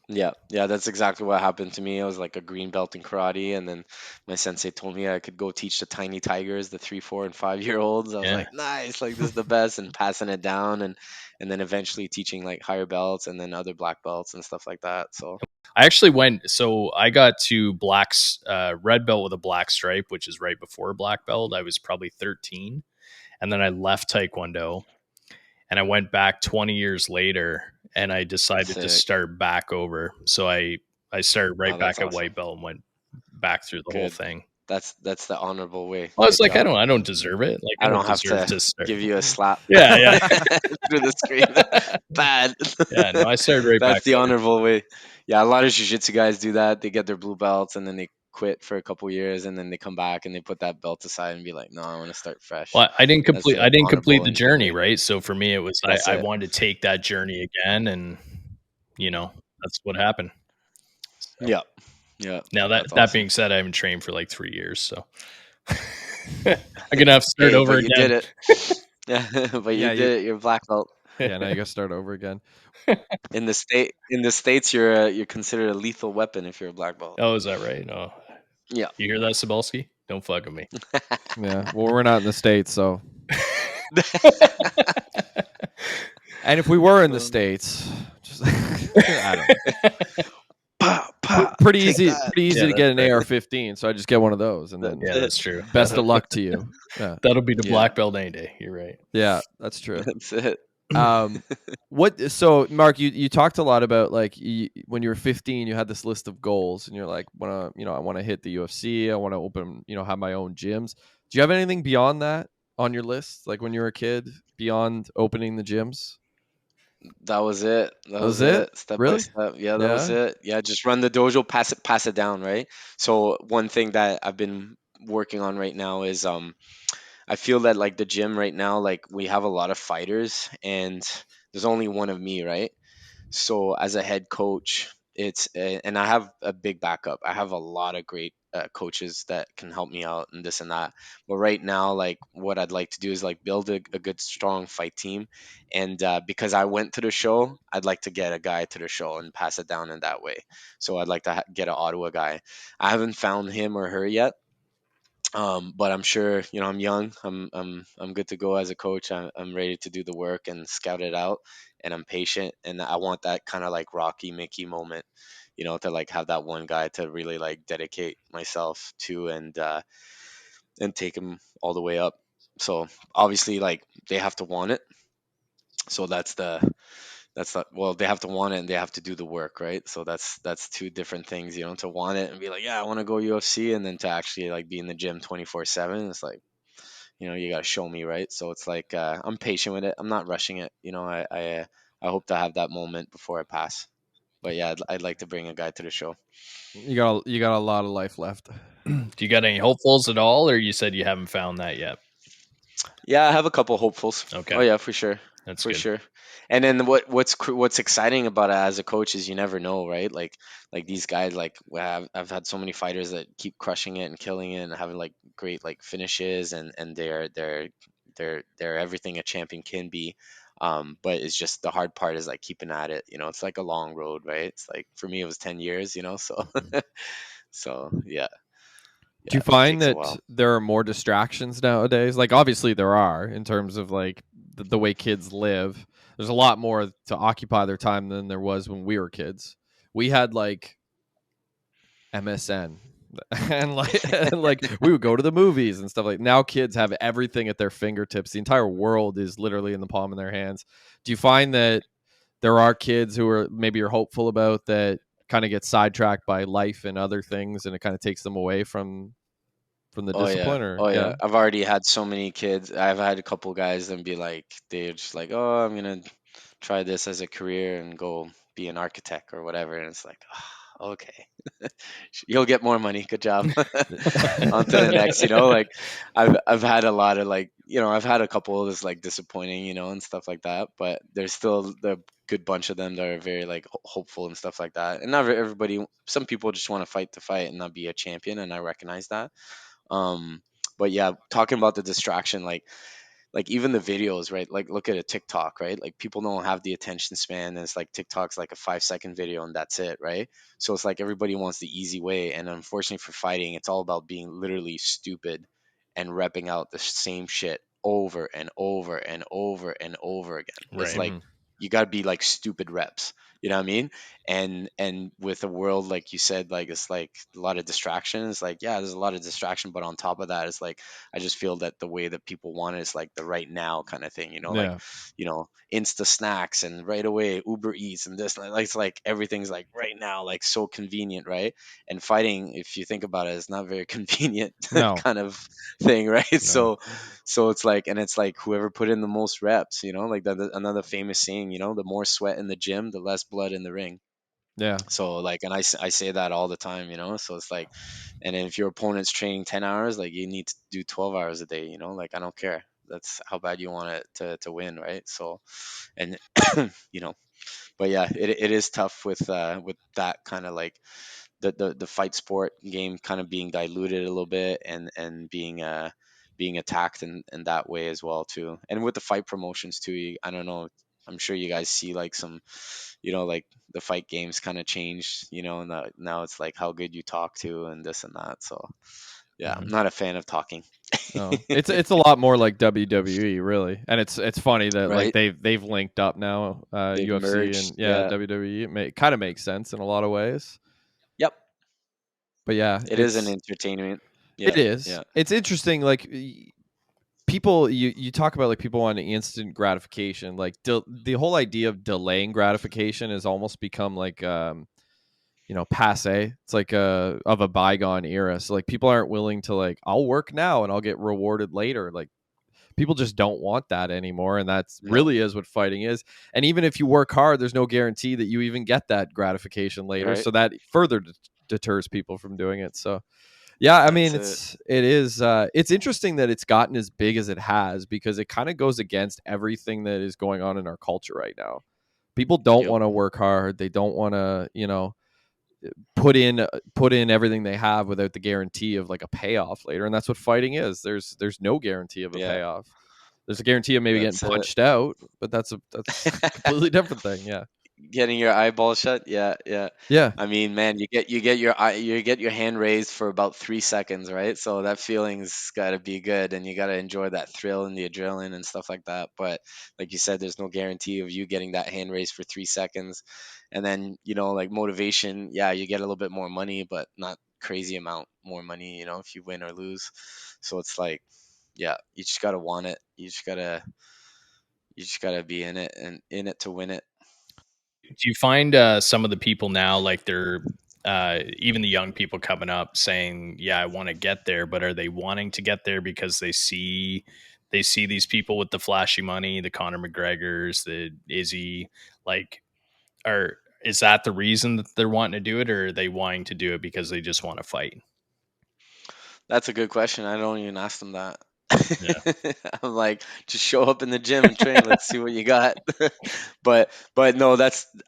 Yeah, yeah, that's exactly what happened to me. I was like a green belt in karate, and then my sensei told me I could go teach the tiny tigers, the 3, 4, and 5 year olds. I was Yeah. like, nice, like this is the best, and passing it down, and then eventually teaching like higher belts and then other black belts and stuff like that. So I actually so I got to red belt with a black stripe, which is right before black belt. I was probably 13. And then I left Taekwondo and I went back 20 years later and I decided to sick. start back over. So I started Oh, right that's back at awesome. white belt and went back through the whole Good. thing. That's the honorable way. I was Good like, job. I don't deserve it. Like I I don't don't have deserve to to start. give you a slap. Yeah, yeah. Through the screen. Bad. Yeah, no, I started right back That's the over. honorable way. Yeah, a lot of jiu-jitsu guys do that. They get their blue belts and then they quit for a couple years and then they come back and they put that belt aside and be like, "No, I want to start fresh." Well, That's I the didn't complete honorable the and good journey, way. right? So for me, it was That's I it. wanted to take that journey again, and that's what happened. So Yeah. Yeah. now That's that awesome. being said, I haven't trained for like 3 years, so I'm gonna have to start Hey, over but you did again. it. Yeah, but you Yeah, did it. You're a black belt. yeah. Now you got to start over again. In the states, you're considered a lethal weapon if you're a black belt. Oh, is that right? Oh, Yeah. you hear that, Sabalski? Don't fuck with me. Yeah. Well, we're not in the States, so. And if we were in the States, just I don't know. Pow, pow, Pretty take easy, that. pretty easy Yeah, to that's get an right. AR-15. So I just get one of those, and That's then Yeah, it. that's true. best of luck to you. Yeah, That'll be the Yeah, black belt any day. You're right. yeah, that's true. that's it. What? So, Mark, you talked a lot about like when you were 15, you had this list of goals, and you're like, I want to hit the UFC. I want to open, have my own gyms. Do you have anything beyond that on your list? Like when you were a kid, beyond opening the gyms? That was it. That That was was it? it. Step by Really? step. Yeah, that was Yeah. it. Yeah, just run the dojo, pass it down, right? So one thing that I've been working on right now is I feel that like the gym right now, like we have a lot of fighters and there's only one of me, right? So as a head coach, and I have a big backup. I have a lot of great coaches that can help me out and this and that. But right now, like what I'd like to do is like build a good strong fight team, and because I went to the show, I'd like to get a guy to the show and pass it down in that way. So I'd like to get an Ottawa guy. I haven't found him or her yet, but I'm sure, I'm young. I'm good to go as a coach. I'm ready to do the work and scout it out, and I'm patient. And I want that kind of like Rocky Mickey moment, to like have that one guy to really like dedicate myself to and take him all the way up. So obviously, like they have to want it. So well, they have to want it and they have to do the work, right? So that's two different things, to want it and be like, yeah, I want to go UFC, and then to actually like be in the gym 24/7. It's like, you got to show me, right? So it's like I'm patient with it. I'm not rushing it. I hope to have that moment before I pass. But yeah, I'd like to bring a guy to the show. You got a lot of life left. Do you got any hopefuls at all, or you said you haven't found that yet? Yeah, I have a couple hopefuls. Okay, Oh yeah, for sure, that's for good. sure. And then what's exciting about it as a coach is you never know, right? Like these guys, like I've had so many fighters that keep crushing it and killing it and having like great like finishes, and they're everything a champion can be. But it's just the hard part is like keeping at it. It's like a long road, right? It's like for me it was 10 years. So so yeah, Do yeah, you it find takes a that while. there are more distractions nowadays? Like obviously there are in terms of like the way kids live. There's a lot more to occupy their time than there was when we were kids. we had like MSN and we would go to the movies and stuff. Like now kids have everything at their fingertips. The entire world is literally in the palm of their hands. Do you find that there are kids who are maybe you're hopeful about that kind of get sidetracked by life and other things and it kind of takes them away from the Oh yeah. discipline? Or Oh yeah, yeah. I've already had so many kids. I've had a couple guys that be like, they're just like, oh, I'm gonna try this as a career and go be an architect or whatever. And it's like, "Ah, okay, you'll get more money. Good job. On to the next, like I've had a lot of like, I've had a couple of this like disappointing, and stuff like that, but there's still the good bunch of them that are very like hopeful and stuff like that. And not everybody, some people just want to fight and not be a champion, and I recognize that. Um, but yeah, talking about the distraction, like even the videos, right? Like look at a TikTok, right? Like people don't have the attention span. And it's like TikTok's like a 5-second video and that's it, right? So it's like everybody wants the easy way. And unfortunately for fighting, it's all about being literally stupid and repping out the same shit over and over and over and over again. It's Right. like you got to be like stupid reps. You know what I mean? And with a world like you said, like it's like a lot of distractions. Like yeah, there's a lot of distraction, but on top of that, it's like I just feel that the way that people want it is like the right now kind of thing, like, yeah, Insta snacks and right away Uber Eats and this, like, it's like everything's like right now, like so convenient, right? And fighting, if you think about it, is not very convenient no, kind of thing, right? No. So it's like, and it's like whoever put in the most reps, like another famous saying, the more sweat in the gym, the less blood in the ring. yeah, So like, and I say that all the time, so it's like, and then if your opponent's training 10 hours, like you need to do 12 hours a day, like I don't care. That's how bad you want it to win, right? So, and you know, but yeah, it is tough with that kind of like the fight sport game kind of being diluted a little bit, and being attacked in that way as well too. And with the fight promotions too, I don't know, I'm sure you guys see like some, like the fight games kind of changed, and now it's like how good you talk to and this and that. So yeah, I'm Mhm. not a fan of talking. no. It's a lot more like WWE, really, and it's funny that like Right, they've linked up now, they've UFC and merged. yeah, Yeah. WWE. It kind of makes sense in a lot of ways, Yep. but yeah, It is an entertainment. it Yeah. is. Yeah. It's interesting, like people you talk about like people wanting instant gratification, like the whole idea of delaying gratification has almost become like passe. It's like of a bygone era. So like people aren't willing to like I'll work now and I'll get rewarded later. Like people just don't want that anymore, and that's No. really is what fighting is. And even if you work hard, there's no guarantee that you even get that gratification later, Right. so that further deters people from doing it. So yeah, I mean That's it. it's interesting that it's gotten as big as it has, because it kind of goes against everything that is going on in our culture right now. People don't Yep. want to work hard. They don't want to, put in everything they have without the guarantee of like a payoff later. And that's what fighting is. There's no guarantee of a Yeah. payoff. There's a guarantee of maybe getting That's it. punched out, but that's a completely different thing. Yeah. Getting your eyeball shut. Yeah, yeah. Yeah. I mean, man, you get your you get your hand raised for about 3 seconds, right? So that feeling's got to be good, and you got to enjoy that thrill and the adrenaline and stuff like that. But like you said, there's no guarantee of you getting that hand raised for 3 seconds, and then like motivation. Yeah, you get a little bit more money, but not crazy amount more money. If you win or lose. So it's like, yeah, you just gotta want it. You just gotta be in it and in it to win it. Do you find some of the people now, like they're even the young people coming up saying, "Yeah, I want to get there," but are they wanting to get there because they see these people with the flashy money, the Conor McGregors, the Izzy, like, are is that the reason that they're wanting to do it, or are they wanting to do it because they just want to fight? That's a good question. I don't even ask them that. Yeah, I'm like, just show up in the gym and train. Let's see what you got. But no,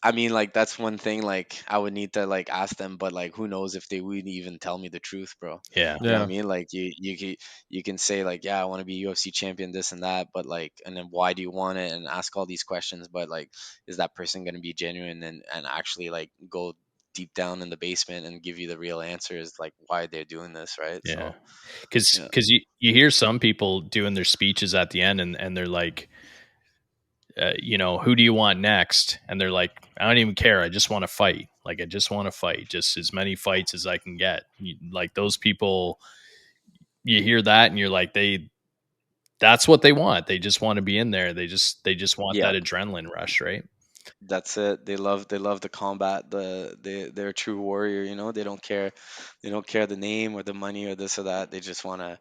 I mean, like that's one thing. Like I would need to like ask them, but like who knows if they would even tell me the truth, bro. yeah, You know what I Yeah. mean? Like you can say like, yeah, I want to be UFC champion, this and that, but like, and then why do you want it? And ask all these questions, but like, is that person gonna be genuine and actually like go deep down in the basement and give you the real answers, like why they're doing this, right? yeah. So Because yeah. you hear some people doing their speeches at the end, and they're like, who do you want next? And they're like, I don't even care. I just want to fight. Like, I just want to fight, just as many fights as I can get. Like those people, you hear that and you're like, that's what they want. They just want to be in there. They just want Yeah, that adrenaline rush, right? that's it. They love the combat. They're a true warrior. They don't care the name or the money or this or that. They just want to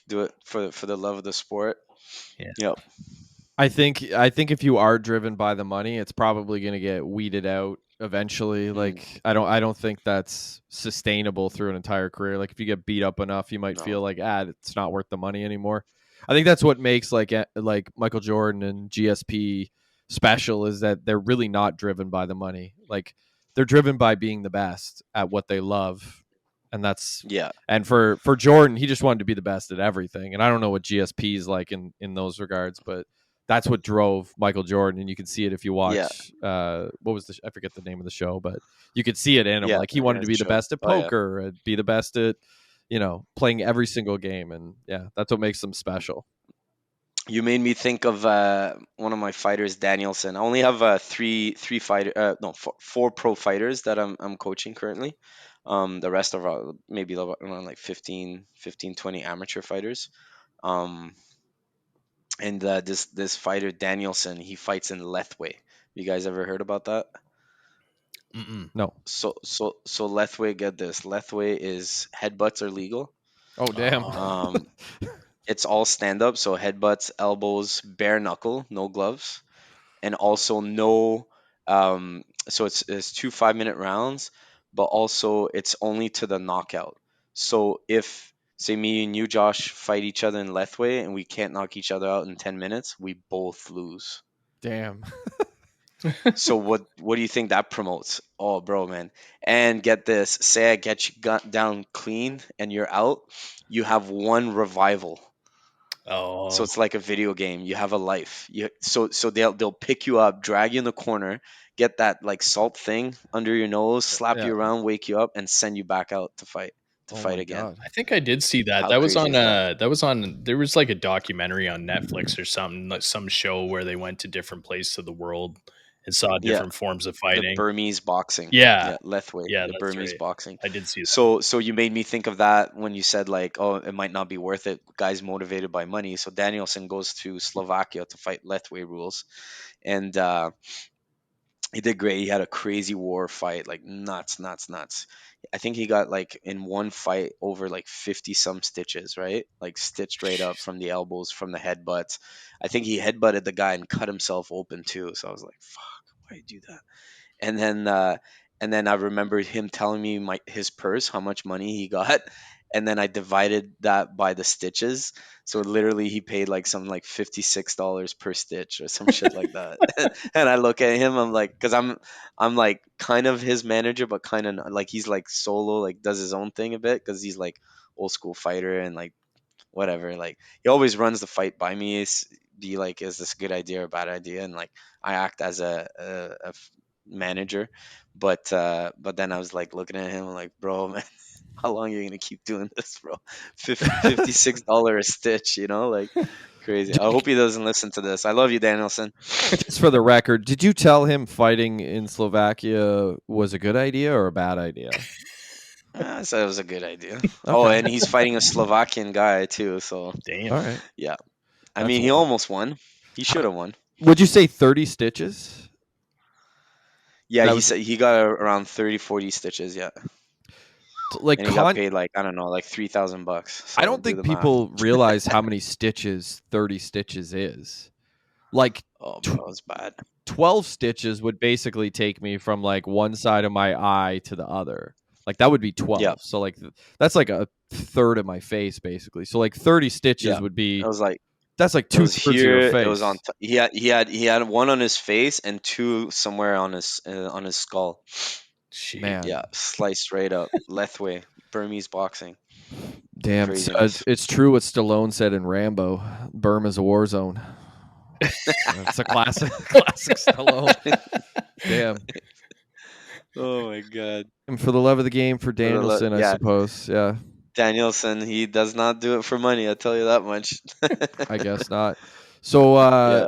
do it for the love of the sport. Yeah. Yep. I think if you are driven by the money, it's probably going to get weeded out eventually. Mm, Like I don't think that's sustainable through an entire career. Like if you get beat up enough, you might no. feel like it's not worth the money anymore. I think that's what makes like Michael Jordan and GSP special is that they're really not driven by the money. Like they're driven by being the best at what they love. And that's Yeah. and for Jordan, he just wanted to be the best at everything. And I don't know what GSP is like in those regards, but that's what drove Michael Jordan, and you can see it if you Yeah. watch. What was I forget the name of the show, but you could see it in him. Yeah. Like he wanted Yeah. to be the Sure. best at Oh yeah. poker, and be the best at playing every single game, and yeah, that's what makes them special. You made me think of one of my fighters, Danielson. I only have three fighter, no, four pro fighters that I'm coaching currently. The rest of maybe around like 20 amateur fighters. Um, and this fighter Danielson, he fights in Lethway. You guys ever heard about that? Mm-mm. No. So Lethway, get this. Lethway is headbutts are legal. Oh damn. Oh, Um, it's all stand up, so headbutts, elbows, bare knuckle, no gloves, and also no. So it's 2 5-minute rounds, but also it's only to the knockout. So if say me and you, Josh, fight each other in Lethway and we can't knock each other out in 10 minutes, we both lose. Damn. So what do you think that promotes? Oh, bro, man. And get this, say I get you got down clean and you're out, you have one revival. So oh, it's like a video game. You have a life. So they'll pick you up, drag you in the corner, get that like salt thing under your nose, slap Yeah. you around, wake you up, and send you back out to Oh fight my again. god. I think I did see that. How That was crazy on is that? there was like a documentary on Netflix or something, like some show where they went to different places of the world and saw Yeah, different forms of the fighting. Burmese boxing. Yeah, Yeah, Lethway, yeah, the that's Burmese right. boxing. I did see that. So you made me think of that when you said like, oh, it might not be worth it. Guys motivated by money. So Danielson goes to Slovakia to fight Lethway rules, and he did great. He had a crazy war fight, like nuts, nuts, nuts. I think he got like in one fight over like 50 some stitches, right? Like stitched right up Jeez. from the elbows, from the headbutts. I think he headbutted the guy and cut himself open too. So I was like, fuck, why you do that? and then uh and then I remembered him telling me his purse, how much money he got, and then I divided that by the stitches. So literally he paid like something like $56 per stitch or some shit like that. And I look at him, I'm like, because I'm like kind of his manager, but kind of like he's like solo, like does his own thing a bit because he's like old school fighter and like whatever. Like he always runs the fight by me. Be like, is this a good idea or a bad idea? And like I act as a manager, but then I was like looking at him, I'm like, bro, man, how long are you gonna keep doing this, bro? $56 a stitch, like crazy. I hope he doesn't listen to this. I love you, Danielson. Just for the record, did you tell him fighting in Slovakia was a good idea or a bad idea? I said it was a good idea. Oh, Okay. and he's fighting a Slovakian guy too, so Damn. All right. yeah. I That's mean, he wild. almost won. He should How, have won. would you say 30 stitches? Yeah, That he would said he got around 30, 40 stitches. Yeah, like and he got paid like I don't know, like $3,000. I So don't do think the math. people realize how many stitches 30 stitches is. Like Oh, tw- bro, it's bad. 12 stitches would basically take me from like one side of my eye to the other. Like that would be Yeah, 12. So like that's like a third of my face basically. So like 30 yeah. stitches would It be was like that's like it was 2/3 of your here. It was on. face. He had one on his face and two somewhere on his skull. Jeez. Man. Yeah, sliced right up. Lethway, Burmese boxing, Damn, craziness. it's true what Stallone said in Rambo. Burma's a war zone. It's a classic, classic Stallone. Damn. Oh my god. And for the love of the game, for Danielson, I Yeah, suppose. Yeah, Danielson. He does not do it for money. I tell you that much. I guess not. So Yeah.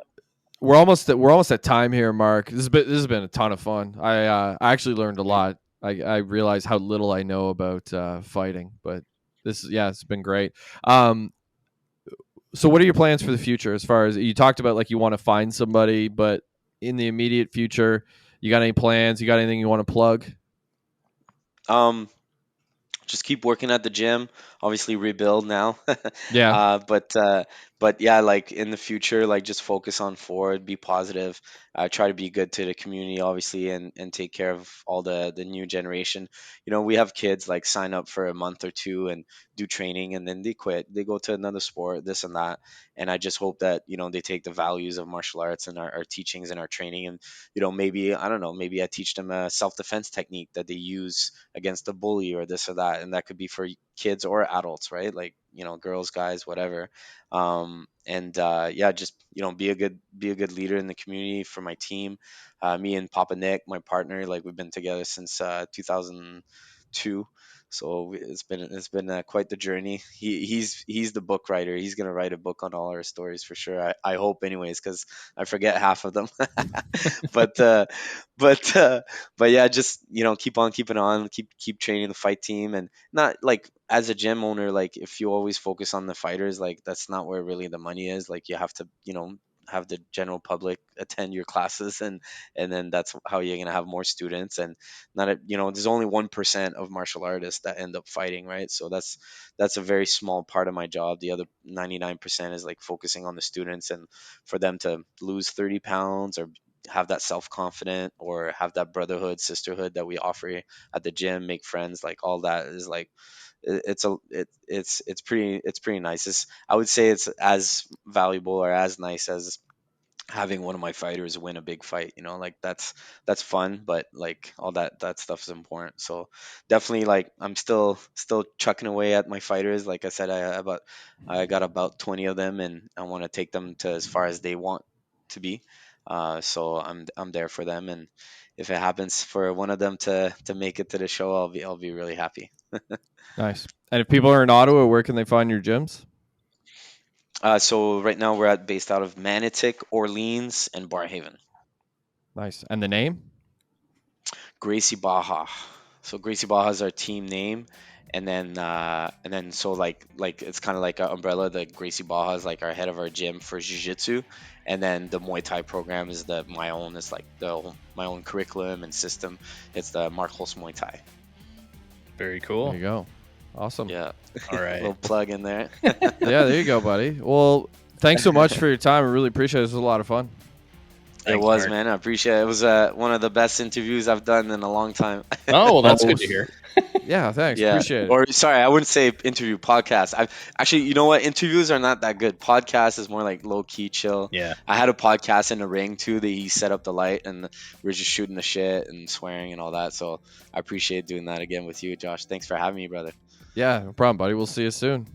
we're almost at time here, Mark. This has been a ton of fun. I actually learned a Mm. lot. I realize how little I know about fighting, but it's been great. So what are your plans for the future? As far as you talked about, like you want to find somebody, but in the immediate future, you got any plans? You got anything you want to plug? Um, just keep working at the gym. Obviously, rebuild now. Yeah, uh, but uh, but yeah, like in the future, like just focus on forward, be positive, try to be good to the community, obviously, and take care of all the new generation. We have kids like sign up for a month or two and do training, and then they quit. They go to another sport, this and that. And I just hope that they take the values of martial arts and our teachings and our training, and maybe I don't know, maybe I teach them a self defense technique that they use against a bully or this or that, and that could be for kids or adults, right? Like girls, guys, whatever. And yeah, just be a good leader in the community for my team. Me and Papa Nick, my partner, like we've been together since 2002. So it's been quite the journey. He's the book writer. He's gonna write a book on all our stories for sure. I hope, anyways, because I forget half of them. but uh, but uh, but yeah, just keep on keeping on, keep training the fight team, and not like as a gym owner, like if you always focus on the fighters, like that's not where really the money is. Like you have to have the general public attend your classes, and then that's how you're going to have more students. And not there's only 1% of martial artists that end up fighting, right? So that's a very small part of my job. The other 99% is like focusing on the students, and for them to lose 30 pounds or have that self-confident or have that brotherhood, sisterhood that we offer at the gym, make friends, like all that is like it's pretty nice. I would say it's as valuable or as nice as having one of my fighters win a big fight. Like that's fun, but like all that stuff is important. So definitely, like I'm still chucking away at my fighters. Like I said, I got about 20 of them, and I want to take them to as far as they want to be. So I'm there for them, and if it happens for one of them to make it to the show, I'll be really happy. nice. And if people are in Ottawa, where can they find your gyms? So right now we're based out of Manotick, Orleans, and Barhaven. Nice. And the name? Gracie Baja. So Gracie Baja is our team name, and then so like it's kind of like an umbrella. The Gracie Baja is like our head of our gym for jiu-jitsu, and then the Muay Thai program is my own. It's like my own curriculum and system. It's the Mark Holst Muay Thai. Very There cool. you go. Awesome. Yeah, All right. little plug in there. Yeah, there you go, buddy. Well, thanks so much for your time. I really appreciate it. This was a lot of fun. It Thanks, was, Mark. man. I appreciate it. It was one of the best interviews I've done in a long time. Oh, well, that's good to hear. Yeah, thanks. Yeah. Appreciate it. Or sorry, I wouldn't say interview, podcast. I actually, you know what? Interviews are not that good. Podcast is more like low key, chill. Yeah. I had a podcast in the ring too that he set up the light, and we were just shooting the shit and swearing and all that. So I appreciate doing that again with you, Josh. Thanks for having me, brother. Yeah, no problem, buddy. We'll see you soon.